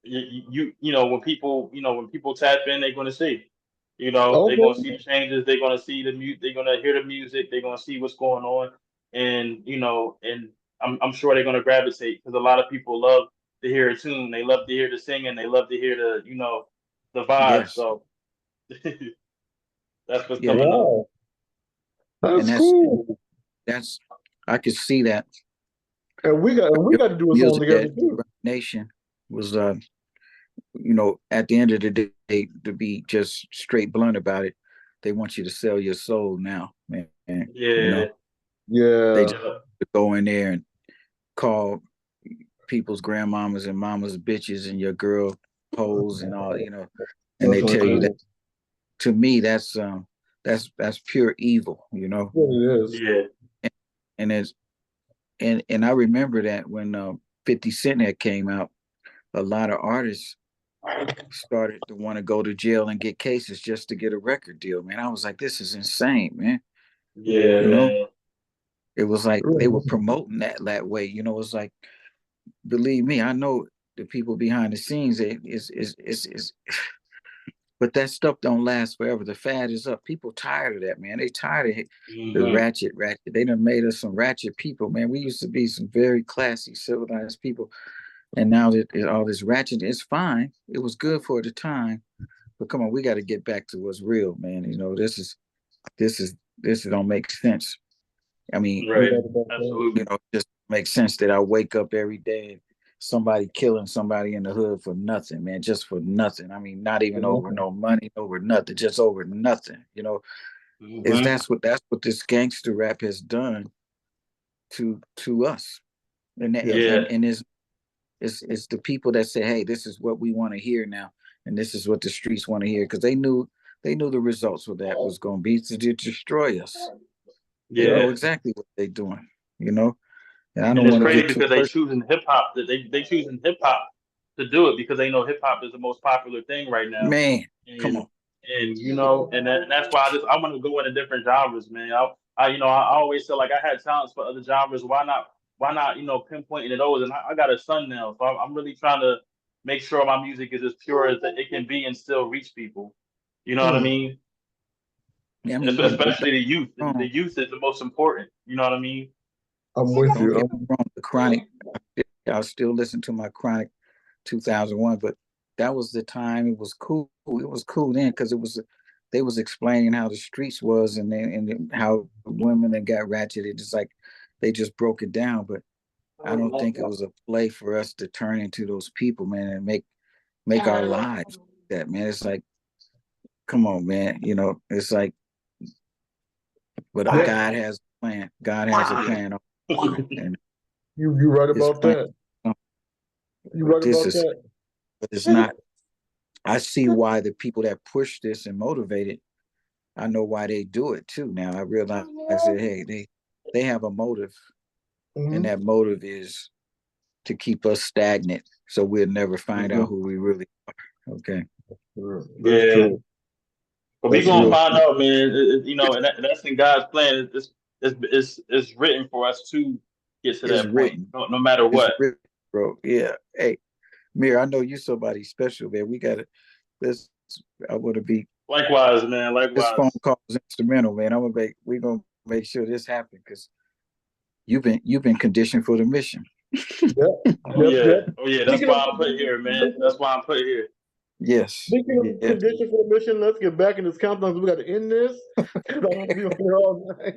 [SPEAKER 3] you know when people tap in, they're going to see. You know, they're going to
[SPEAKER 1] Okay.
[SPEAKER 3] see the changes. They're going to see the mute. They're going to hear the music. They're going to see what's going on, and you know, and I'm sure they're going to gravitate because a lot of people love to hear a tune. They love to hear the singing. They love to hear the the vibe.
[SPEAKER 2] Yes.
[SPEAKER 3] So that's what's
[SPEAKER 2] Yeah.
[SPEAKER 3] coming up.
[SPEAKER 1] Wow.
[SPEAKER 2] And
[SPEAKER 1] That's cool.
[SPEAKER 2] that's I could see that.
[SPEAKER 1] And we got to do a
[SPEAKER 2] Years
[SPEAKER 1] song together
[SPEAKER 2] ahead,
[SPEAKER 1] too.
[SPEAKER 2] Roc Nation was you know, at the end of the day, to be just straight blunt about it, they want you to sell your soul now, man. You
[SPEAKER 3] Yeah,
[SPEAKER 2] know, they
[SPEAKER 1] Yeah.
[SPEAKER 2] just
[SPEAKER 3] yeah,
[SPEAKER 2] go in there and call people's grandmamas and mamas bitches and your girl hoes and all, you know, and they
[SPEAKER 1] That's
[SPEAKER 2] tell you
[SPEAKER 1] okay.
[SPEAKER 2] that. To me, that's pure evil, you know.
[SPEAKER 1] It is.
[SPEAKER 3] yeah,
[SPEAKER 2] And it's and I remember that when 50 Cent had came out, a lot of artists started to want to go to jail and get cases just to get a record deal, man. I was like, this is insane, man.
[SPEAKER 3] yeah,
[SPEAKER 2] You know,
[SPEAKER 3] man.
[SPEAKER 2] it was like they were
[SPEAKER 1] Really.
[SPEAKER 2] promoting that way. You know, it's like, believe me, I know the people behind the scenes is but that stuff don't last forever. The fad is up. People tired of that, man. They tired of the
[SPEAKER 3] Hmm.
[SPEAKER 2] ratchet. They done made us some ratchet people, man. We used to be some very classy, civilized people. And now that all this ratchet is fine. It was good for the time. But come on, we got to get back to what's real, man. You know, this don't make sense. I mean,
[SPEAKER 1] You're
[SPEAKER 3] Right.
[SPEAKER 1] right about that.
[SPEAKER 2] you
[SPEAKER 3] Absolutely.
[SPEAKER 2] know, it just makes sense that I wake up every day and somebody killing somebody in the hood for nothing, man, just for nothing. I mean, not even over no money, over nothing, just over nothing. You know, is
[SPEAKER 3] Hmm.
[SPEAKER 2] that's what this gangster rap has done to us, and
[SPEAKER 1] Yeah.
[SPEAKER 3] Yeah.
[SPEAKER 2] it's the people that say, hey, this is what we want to hear now, and this is what the streets want to hear because they knew the results of that was going to be to destroy us. They
[SPEAKER 1] Yeah.
[SPEAKER 2] know
[SPEAKER 3] Yeah.
[SPEAKER 2] exactly what they're doing. you know. And I
[SPEAKER 3] And
[SPEAKER 2] don't
[SPEAKER 3] it's
[SPEAKER 2] want to
[SPEAKER 3] crazy
[SPEAKER 2] get too
[SPEAKER 3] because they
[SPEAKER 2] personal.
[SPEAKER 3] choosing hip hop. They choosing hip hop to do it because they know hip hop is the most popular thing right now.
[SPEAKER 2] Man, come
[SPEAKER 3] And
[SPEAKER 2] on.
[SPEAKER 3] and that's why I want to go into different genres, man. I always feel like I had talents for other genres. Why not pinpointing to those? And I got a son now, so I'm really trying to make sure my music is as pure as it can be and still reach people. You know what I
[SPEAKER 1] Hmm.
[SPEAKER 3] mean?
[SPEAKER 2] Yeah, I mean,
[SPEAKER 3] Especially the youth.
[SPEAKER 2] wrong.
[SPEAKER 3] The youth is the most important. You know what I mean?
[SPEAKER 1] I'm with
[SPEAKER 2] Don't
[SPEAKER 1] you.
[SPEAKER 2] get me wrong. The Chronic, I still listen to my Chronic 2001, but that was the time. It was cool. It was cool then because they was explaining how the streets was and how women that got ratcheted. It's like they just broke it down, but I don't think it was a play for us to turn into those people, man, and make our lives that, man. It's like, come on, man. It's like, but
[SPEAKER 1] Yeah,
[SPEAKER 2] God has a plan. God has a plan, and
[SPEAKER 1] you right
[SPEAKER 2] His
[SPEAKER 1] about
[SPEAKER 2] plan.
[SPEAKER 1] that. You
[SPEAKER 2] But
[SPEAKER 1] right
[SPEAKER 2] this
[SPEAKER 1] about
[SPEAKER 2] is,
[SPEAKER 1] that.
[SPEAKER 2] but it's not. I see why the people that push this and motivate it. I know why they do it too. Now I realize that hey, they have a motive, and
[SPEAKER 1] Hmm.
[SPEAKER 2] that motive is to keep us stagnant, so we'll never find out
[SPEAKER 3] Mhm.
[SPEAKER 2] who we really are. Okay,
[SPEAKER 1] That's
[SPEAKER 3] Yeah.
[SPEAKER 1] true.
[SPEAKER 3] But we
[SPEAKER 1] That's
[SPEAKER 3] gonna
[SPEAKER 2] so
[SPEAKER 1] real.
[SPEAKER 3] find out, man. And that's in God's plan. It's written for us to get to
[SPEAKER 2] it's
[SPEAKER 3] that point,
[SPEAKER 2] written.
[SPEAKER 3] no matter
[SPEAKER 2] It's
[SPEAKER 3] what.
[SPEAKER 2] written, bro. Yeah. Hey, Mir, I know you somebody special, man. We got to. This. I want to be.
[SPEAKER 3] Likewise, man.
[SPEAKER 2] This phone
[SPEAKER 3] Likewise.
[SPEAKER 2] call is instrumental, man. I'm gonna make. We gonna make sure this happens because you've been conditioned for the mission.
[SPEAKER 1] Yep.
[SPEAKER 3] Oh
[SPEAKER 1] Yep.
[SPEAKER 3] yeah.
[SPEAKER 1] Yep.
[SPEAKER 3] Oh yeah. That's
[SPEAKER 1] Speaking
[SPEAKER 3] why I'm put here, man.
[SPEAKER 1] of
[SPEAKER 3] That's why I'm put here.
[SPEAKER 2] Yes.
[SPEAKER 1] Speaking of
[SPEAKER 2] Yes.
[SPEAKER 1] condition for the mission, let's get back in this countdown. We got to end this because I don't want to be on here all night.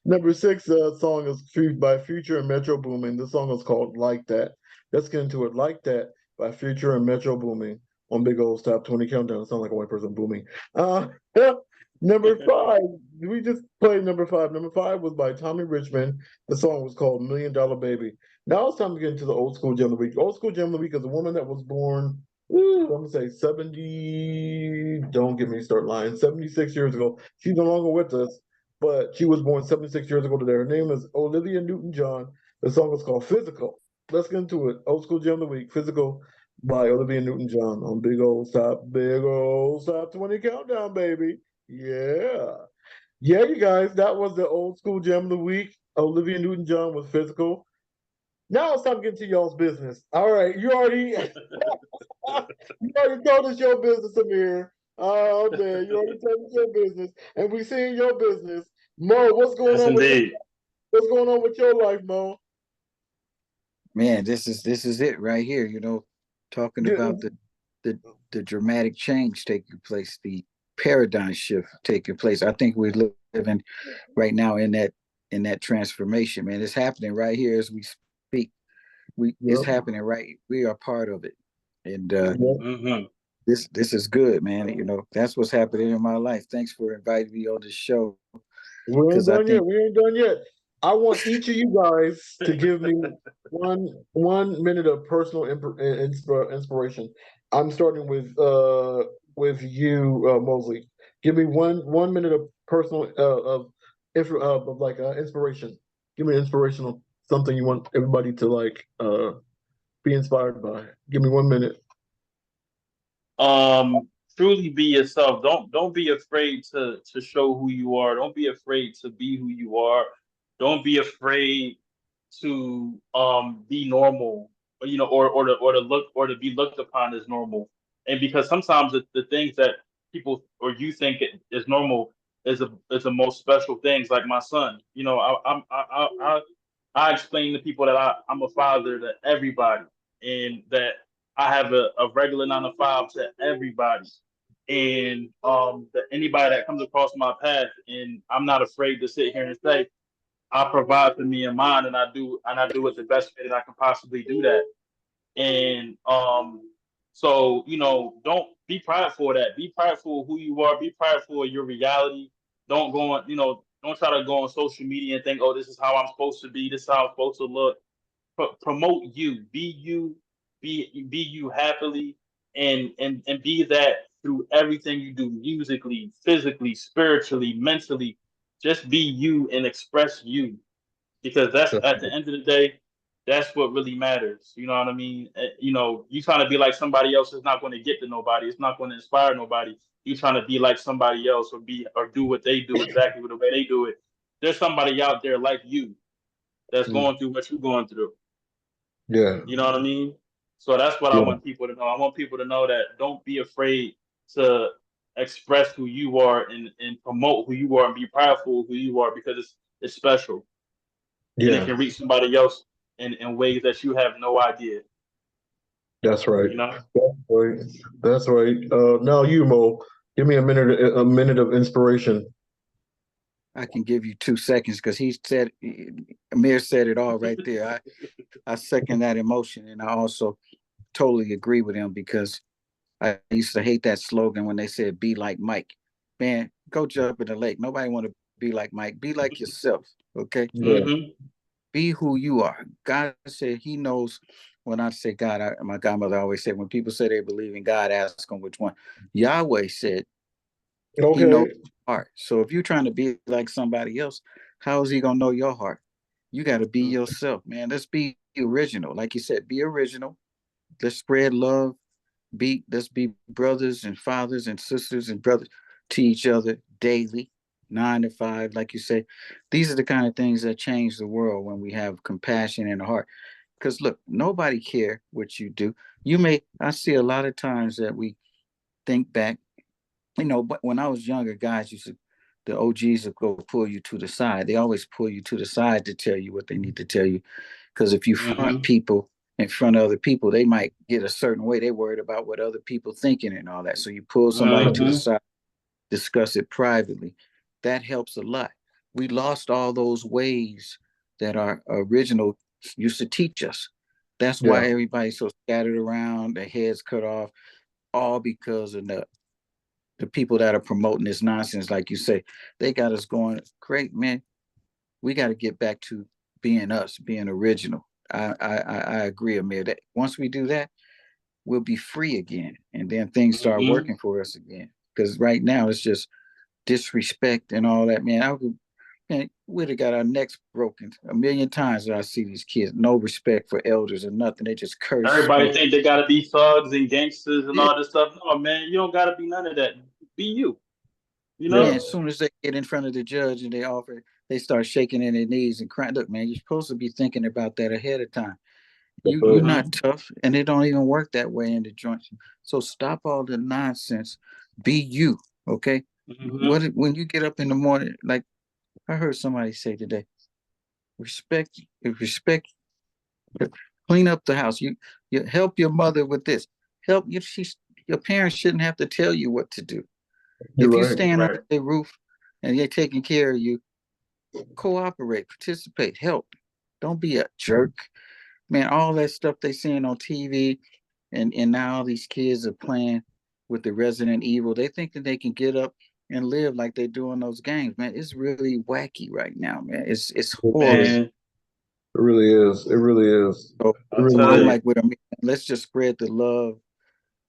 [SPEAKER 1] Number six song is by Future and Metro Booming. The song is called "Like That." Let's get into it. "Like That" by Future and Metro Booming on Big Old Top 20 Countdown. It sounds like a white person booming. Number five, we just played number five. Number five was by Tommy Richmond. The song was called "Million Dollar Baby." Now it's time to get into the old school gem of the week. Old school gem of the week is a woman that was born, I'm gonna say 70, don't get me start lying, 76 years ago. She's no longer with us, but she was born 76 years ago today. Her name is Olivia Newton-John. The song is called Physical. Let's get into it. Old school gem of the week, Physical by Olivia Newton-John on Big Old Stop 20 Countdown, baby. Yeah. Yeah, you guys, that was the old school gem of the week. Olivia Newton-John with Physical. Now it's time to get to y'all's business. All right, you already you already told us your business, Amir. Oh man, you already told us your business, and we seen your business. Mo,
[SPEAKER 3] Yes, indeed.
[SPEAKER 1] what's going on with your life, Mo?
[SPEAKER 2] Man, this is it right here. Talking
[SPEAKER 1] Yeah,
[SPEAKER 2] about the the dramatic change taking place, the paradigm shift taking place. I think we're living right now in that transformation, man. It's happening right here as we speak. It's
[SPEAKER 1] yep,
[SPEAKER 2] happening right. We are part of it, and
[SPEAKER 1] yep.
[SPEAKER 3] Hmm.
[SPEAKER 2] this is good, man. That's what's happening in my life. Thanks for inviting me on the show
[SPEAKER 1] We ain't
[SPEAKER 2] because I
[SPEAKER 1] done yet.
[SPEAKER 2] think
[SPEAKER 1] We ain't done yet. I want each of you guys to give me one minute of personal inspiration. I'm starting with you, Mosley. Give me one minute of personal of like inspiration. Give me an inspirational something you want everybody to like be inspired by. Give me 1 minute.
[SPEAKER 3] Truly be yourself. Don't be afraid to show who you are. Don't be afraid to be who you are. Don't be afraid to be normal, or to be looked upon as normal. And because sometimes the things that people or you think is normal is the most special things. Like my son, I explain to people that I'm a father to everybody, and that I have a regular 9 to 5 to everybody, and that anybody that comes across my path, and I'm not afraid to sit here and say I provide for me and mine, and I do it the best way that I can possibly do that. And so don't be prideful of that. Be prideful of who you are. Be prideful of your reality. Don't try to go on social media and think, oh, this is how I'm supposed to be. This is how I'm supposed to look. Promote you. Be you. Be you happily, and be that through everything you do, musically, physically, spiritually, mentally. just be you and express you, because that's at the end of the day, that's what really matters. You know what I mean? You know, you trying to be like somebody else is not going to get to nobody. It's not going to inspire nobody. You trying to be like somebody else or be or do what they do exactly the way they do it. There's somebody out there like you that's
[SPEAKER 1] Mm.
[SPEAKER 3] going through what you're going through.
[SPEAKER 1] Yeah.
[SPEAKER 3] You know what I mean? So that's what I
[SPEAKER 1] Yeah.
[SPEAKER 3] want people to know. I want people to know that don't be afraid to express who you are and promote who you are and be proudful of who you are, because it's special and it
[SPEAKER 1] Yeah.
[SPEAKER 3] can reach somebody else in ways that you have no idea.
[SPEAKER 1] That's right.
[SPEAKER 3] You know?
[SPEAKER 1] That's right. That's right. Now you, Mo, give me a minute of inspiration.
[SPEAKER 2] I can give you 2 seconds because Amir said it all right there. I second that emotion, and I also totally agree with him because I used to hate that slogan when they said "Be like Mike." Man, go jump in the lake. Nobody want to be like Mike. Be like yourself. Okay,
[SPEAKER 1] Yeah.
[SPEAKER 3] Hmm.
[SPEAKER 2] be who you are. God said He knows. When I say God, my godmother always said, when people say they believe in God, ask them which one. Yahweh said He knows
[SPEAKER 1] Okay.
[SPEAKER 2] your heart. So if you're trying to be like somebody else, how is He gonna know your heart? You got to be yourself, man. Let's be original. Like you said, be original. Let's spread love. Let's be brothers and fathers and sisters and brothers to each other daily, 9 to 5, like you say. These are the kind of things that change the world when we have compassion in the heart. Because look, nobody care what you do. I see a lot of times that we think back, but when I was younger, the OGs would go pull you to the side. They always pull you to the side to tell you what they need to tell you. Because if you front
[SPEAKER 3] Hmm.
[SPEAKER 2] people in front of other people, they might get a certain way. They worried about what other people thinking and all that. So you pull somebody to the
[SPEAKER 3] Hmm.
[SPEAKER 2] side, discuss it privately. That helps a lot. We lost all those ways that our original used to teach us. That's
[SPEAKER 1] Yeah.
[SPEAKER 2] why everybody's so scattered around, their heads cut off, all because of the people that are promoting this nonsense, like you say. They got us going, great, man. We got to get back to being us, being original. I agree, Amir. That once we do that, we'll be free again, and then things start
[SPEAKER 3] Hmm.
[SPEAKER 2] working for us again. Because right now it's just disrespect and all that, man. Man, we'd have got our necks broken a million times when I see these kids. No respect for elders or nothing. They just curse,
[SPEAKER 3] Everybody
[SPEAKER 2] man.
[SPEAKER 3] think they gotta be thugs and gangsters and
[SPEAKER 2] Yeah,
[SPEAKER 3] all this stuff. No, man, you don't gotta be none of that. Be you. You
[SPEAKER 1] Yeah.
[SPEAKER 2] man.
[SPEAKER 3] know?
[SPEAKER 2] As soon as they get in front of the judge and they start shaking in their knees and crying. Look, man, you're supposed to be thinking about that ahead of time.
[SPEAKER 1] That's
[SPEAKER 2] You're
[SPEAKER 1] right.
[SPEAKER 2] not
[SPEAKER 3] Hmm.
[SPEAKER 2] tough, and it don't even work that way in the joints. So stop all the nonsense. Be you, okay?
[SPEAKER 3] Hmm.
[SPEAKER 2] When you get up in the morning, like I heard somebody say today, respect, clean up the house. You help your mother with this. Help you. Your parents shouldn't have to tell you what to do.
[SPEAKER 1] You're
[SPEAKER 2] If you
[SPEAKER 1] right.
[SPEAKER 2] stand under
[SPEAKER 3] Right.
[SPEAKER 2] their roof and they're taking care of you, cooperate, participate, help. Don't be a jerk, man. All that stuff they seeing on TV, and now these kids are playing with the Resident Evil. They think that they can get up and live like they do in those games, man. It's really wacky right now, man. It's
[SPEAKER 1] It
[SPEAKER 2] horrible.
[SPEAKER 1] is.
[SPEAKER 3] Man,
[SPEAKER 1] It really is. It really is.
[SPEAKER 2] So
[SPEAKER 1] It
[SPEAKER 3] I
[SPEAKER 1] really
[SPEAKER 3] tell
[SPEAKER 2] I'm
[SPEAKER 1] is.
[SPEAKER 3] you.
[SPEAKER 2] like with them, let's just spread the love.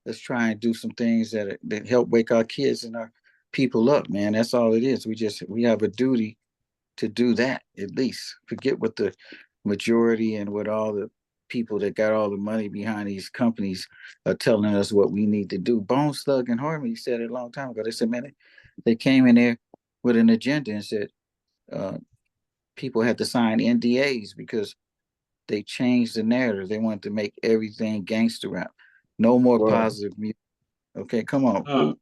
[SPEAKER 2] Let's try and do some things that help wake our kids and our people up, man. That's all it is. We have a duty to do that at least. Forget what the majority and what all the people that got all the money behind these companies are telling us what we need to do. Bones Thug and Harmony said it a long time ago. They said, man, they came in there with an agenda and said uh, people had to sign NDAs because they changed the narrative. They wanted to make everything gangster rap. No more
[SPEAKER 1] Wow.
[SPEAKER 2] positive music. Okay, come on.
[SPEAKER 3] Mm.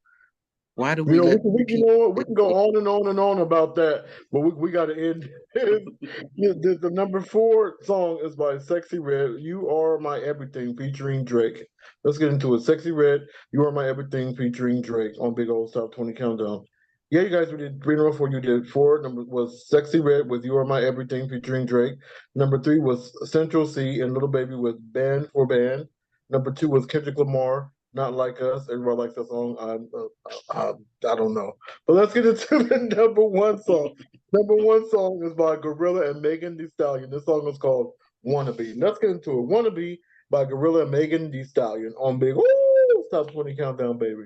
[SPEAKER 2] Why do
[SPEAKER 1] You
[SPEAKER 2] we
[SPEAKER 1] know,
[SPEAKER 2] let
[SPEAKER 1] you
[SPEAKER 2] people
[SPEAKER 1] know what? We can go
[SPEAKER 2] dictate?
[SPEAKER 1] on and on and on about that, but we got to end. The number four song is by Sexy Red. You Are My Everything featuring Drake. Let's get into it. Sexy Red, You Are My Everything featuring Drake on Big Old Top 20 Countdown. Yeah, you guys, we did three in a row for you. Did four. Number was Sexy Red with You Are My Everything featuring Drake. Number three was Central C and Little Baby with Band for Band. Number two was Kendrick Lamar, Not Like Us. Everybody likes that song. I don't know. But let's get into the number one song. Number one song is by Gorilla and Megan Thee Stallion. This song is called Wannabe. Let's get into it. Wannabe by Gorilla and Megan Thee Stallion on Big Top 20 Countdown, baby.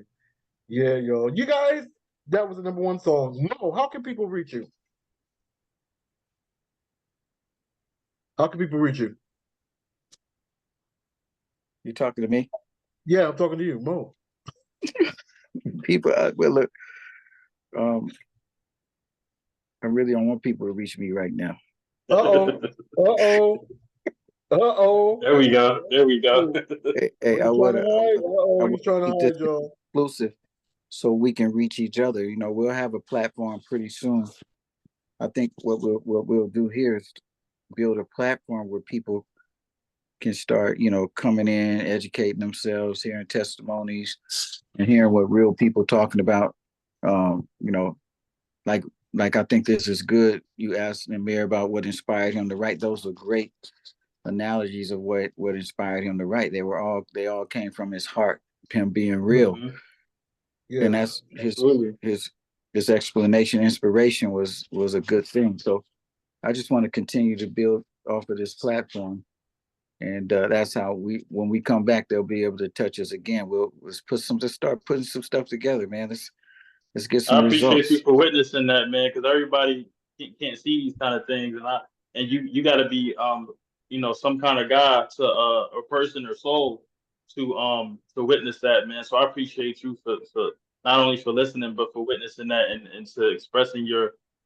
[SPEAKER 1] Yeah, yo. You guys, that was the number one song. Mo, how can people reach you? How can people reach you?
[SPEAKER 2] You talking to me?
[SPEAKER 1] Yeah, I'm talking to you, Mo.
[SPEAKER 2] People, well, look, um, I really don't want people to reach me right now.
[SPEAKER 1] Uh-oh. Uh-oh. Uh-oh.
[SPEAKER 3] There we go. There we go.
[SPEAKER 2] Hey,
[SPEAKER 1] He's trying to hide.
[SPEAKER 2] I
[SPEAKER 1] Uh-oh,
[SPEAKER 2] want
[SPEAKER 1] he's trying to
[SPEAKER 2] to keep this
[SPEAKER 1] hide, y'all.
[SPEAKER 2] exclusive so we can reach each other. You know, we'll have a platform pretty soon. I think what we'll do here is build a platform where people can start, you know, coming in, educating themselves, hearing testimonies, and hearing what real people talking about. You know, like I think this is good. You asked Amir about what inspired him to write. Those are great analogies of what inspired him to write. They all came from his heart, him being real.
[SPEAKER 3] Mhm.
[SPEAKER 2] And
[SPEAKER 1] Yes.
[SPEAKER 2] that's
[SPEAKER 3] Absolutely.
[SPEAKER 2] his explanation, inspiration was a good thing. So I just want to continue to build off of this platform. And that's how when we come back, they'll be able to touch us again. Let's start putting some stuff together, man. Let's get some
[SPEAKER 3] I appreciate you
[SPEAKER 2] results.
[SPEAKER 3] for witnessing that, man, because everybody can't see these kind of things, and you got to be some kind of guy to a person or soul to witness that, man. So I appreciate you for not only for listening but for witnessing that and to expressing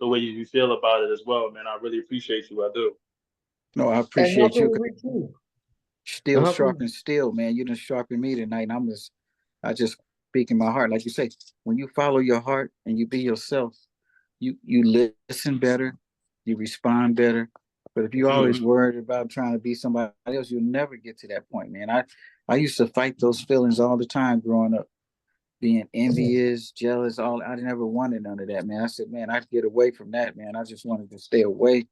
[SPEAKER 3] the way you feel about it as well, man. I really appreciate you. I do.
[SPEAKER 2] No, I
[SPEAKER 1] And how
[SPEAKER 2] appreciate
[SPEAKER 1] can
[SPEAKER 2] you.
[SPEAKER 1] we reach you? And
[SPEAKER 2] Still
[SPEAKER 1] how can
[SPEAKER 2] sharp and still, man. You done sharpen me tonight. I just speak in my heart. Like you say, when you follow your heart and you be yourself, you listen better, you respond better. But if you're always
[SPEAKER 3] Hmm.
[SPEAKER 2] worried about trying to be somebody else, you'll never get to that point, man. I used to fight those feelings all the time growing up, being envious, jealous, all I never wanted none of that, man. I said, man, I'd get away from that, man. I just wanted to stay away.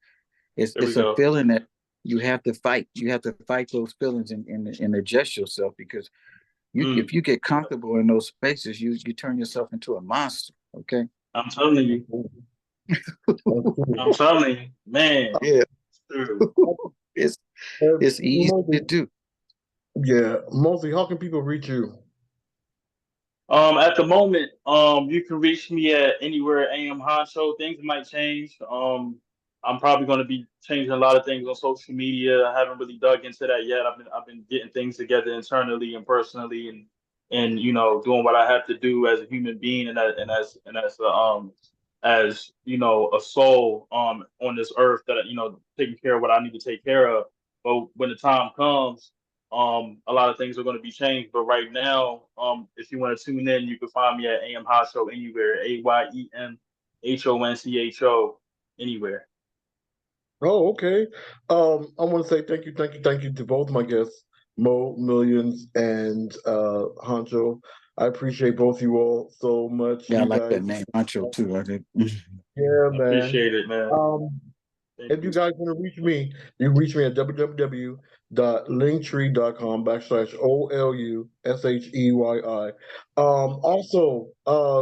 [SPEAKER 3] There we
[SPEAKER 2] It's a
[SPEAKER 3] go.
[SPEAKER 2] feeling that you have to fight. You have to fight those feelings and adjust yourself because
[SPEAKER 3] Mm.
[SPEAKER 2] if you get comfortable in those spaces, you turn yourself into a monster. Okay.
[SPEAKER 3] I'm telling you.
[SPEAKER 1] that's true.
[SPEAKER 3] I'm telling you, man.
[SPEAKER 2] Yeah.
[SPEAKER 3] It's true.
[SPEAKER 2] it's
[SPEAKER 1] And
[SPEAKER 2] it's easy to
[SPEAKER 1] Mosey,
[SPEAKER 2] do.
[SPEAKER 1] yeah, Mosey, how can people reach you?
[SPEAKER 3] At the moment, you can reach me at anywhere AM Honcho. Things might change. I'm probably going to be changing a lot of things on social media. I haven't really dug into that yet. I've been getting things together internally and personally, and doing what I have to do as a human being as a soul on this earth that taking care of what I need to take care of. But when the time comes, a lot of things are going to be changed. But right now, if you want to tune in, you can find me at AM Hot Show anywhere, AYEMHONCHO anywhere.
[SPEAKER 1] Oh, okay. I want to say thank you to both my guests, Mo Millions and Honcho. I appreciate both you all so much.
[SPEAKER 2] Yeah, I
[SPEAKER 1] You
[SPEAKER 2] like that
[SPEAKER 1] guys,
[SPEAKER 2] name, Ancho too. I think.
[SPEAKER 1] yeah,
[SPEAKER 3] I
[SPEAKER 1] man.
[SPEAKER 3] appreciate it, man.
[SPEAKER 1] Um,
[SPEAKER 3] Thank
[SPEAKER 1] if you
[SPEAKER 3] you.
[SPEAKER 1] guys want to reach me, you can reach me at www.linktree.com/OLUSHEYI. Also,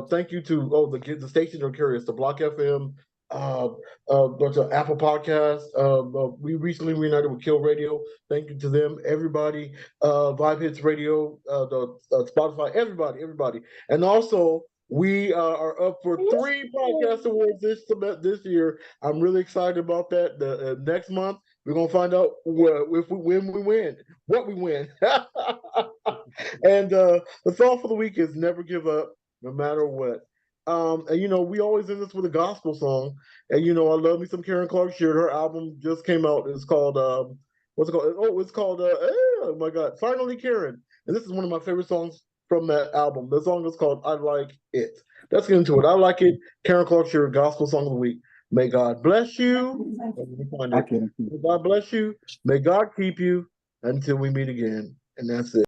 [SPEAKER 1] thank you to the stations are curious, the Block FM, bunch of Apple Podcasts. We recently reunited with Kill Radio. Thank you to them, everybody. Vibe Hits Radio, the Spotify, everybody, and also. We are up for 3 podcast awards this year. I'm really excited about that. The next month we're gonna find out if we win, we win, what we win. And the song for the week is "Never Give Up, No Matter What." And we always end this with a gospel song. And I love me some Karen Clark Sheard. Her album just came out. It's called what's it called? Oh, it's called oh my God, Finally Karen. And this is one of my favorite songs from that album. The song is called "I Like It." Let's get into it. I Like It. Karen Clark Sheard, gospel song of the week. May God bless you. Let me find
[SPEAKER 2] I
[SPEAKER 1] it.
[SPEAKER 2] can't.
[SPEAKER 1] May God bless you. May God keep you until we meet again. And that's it.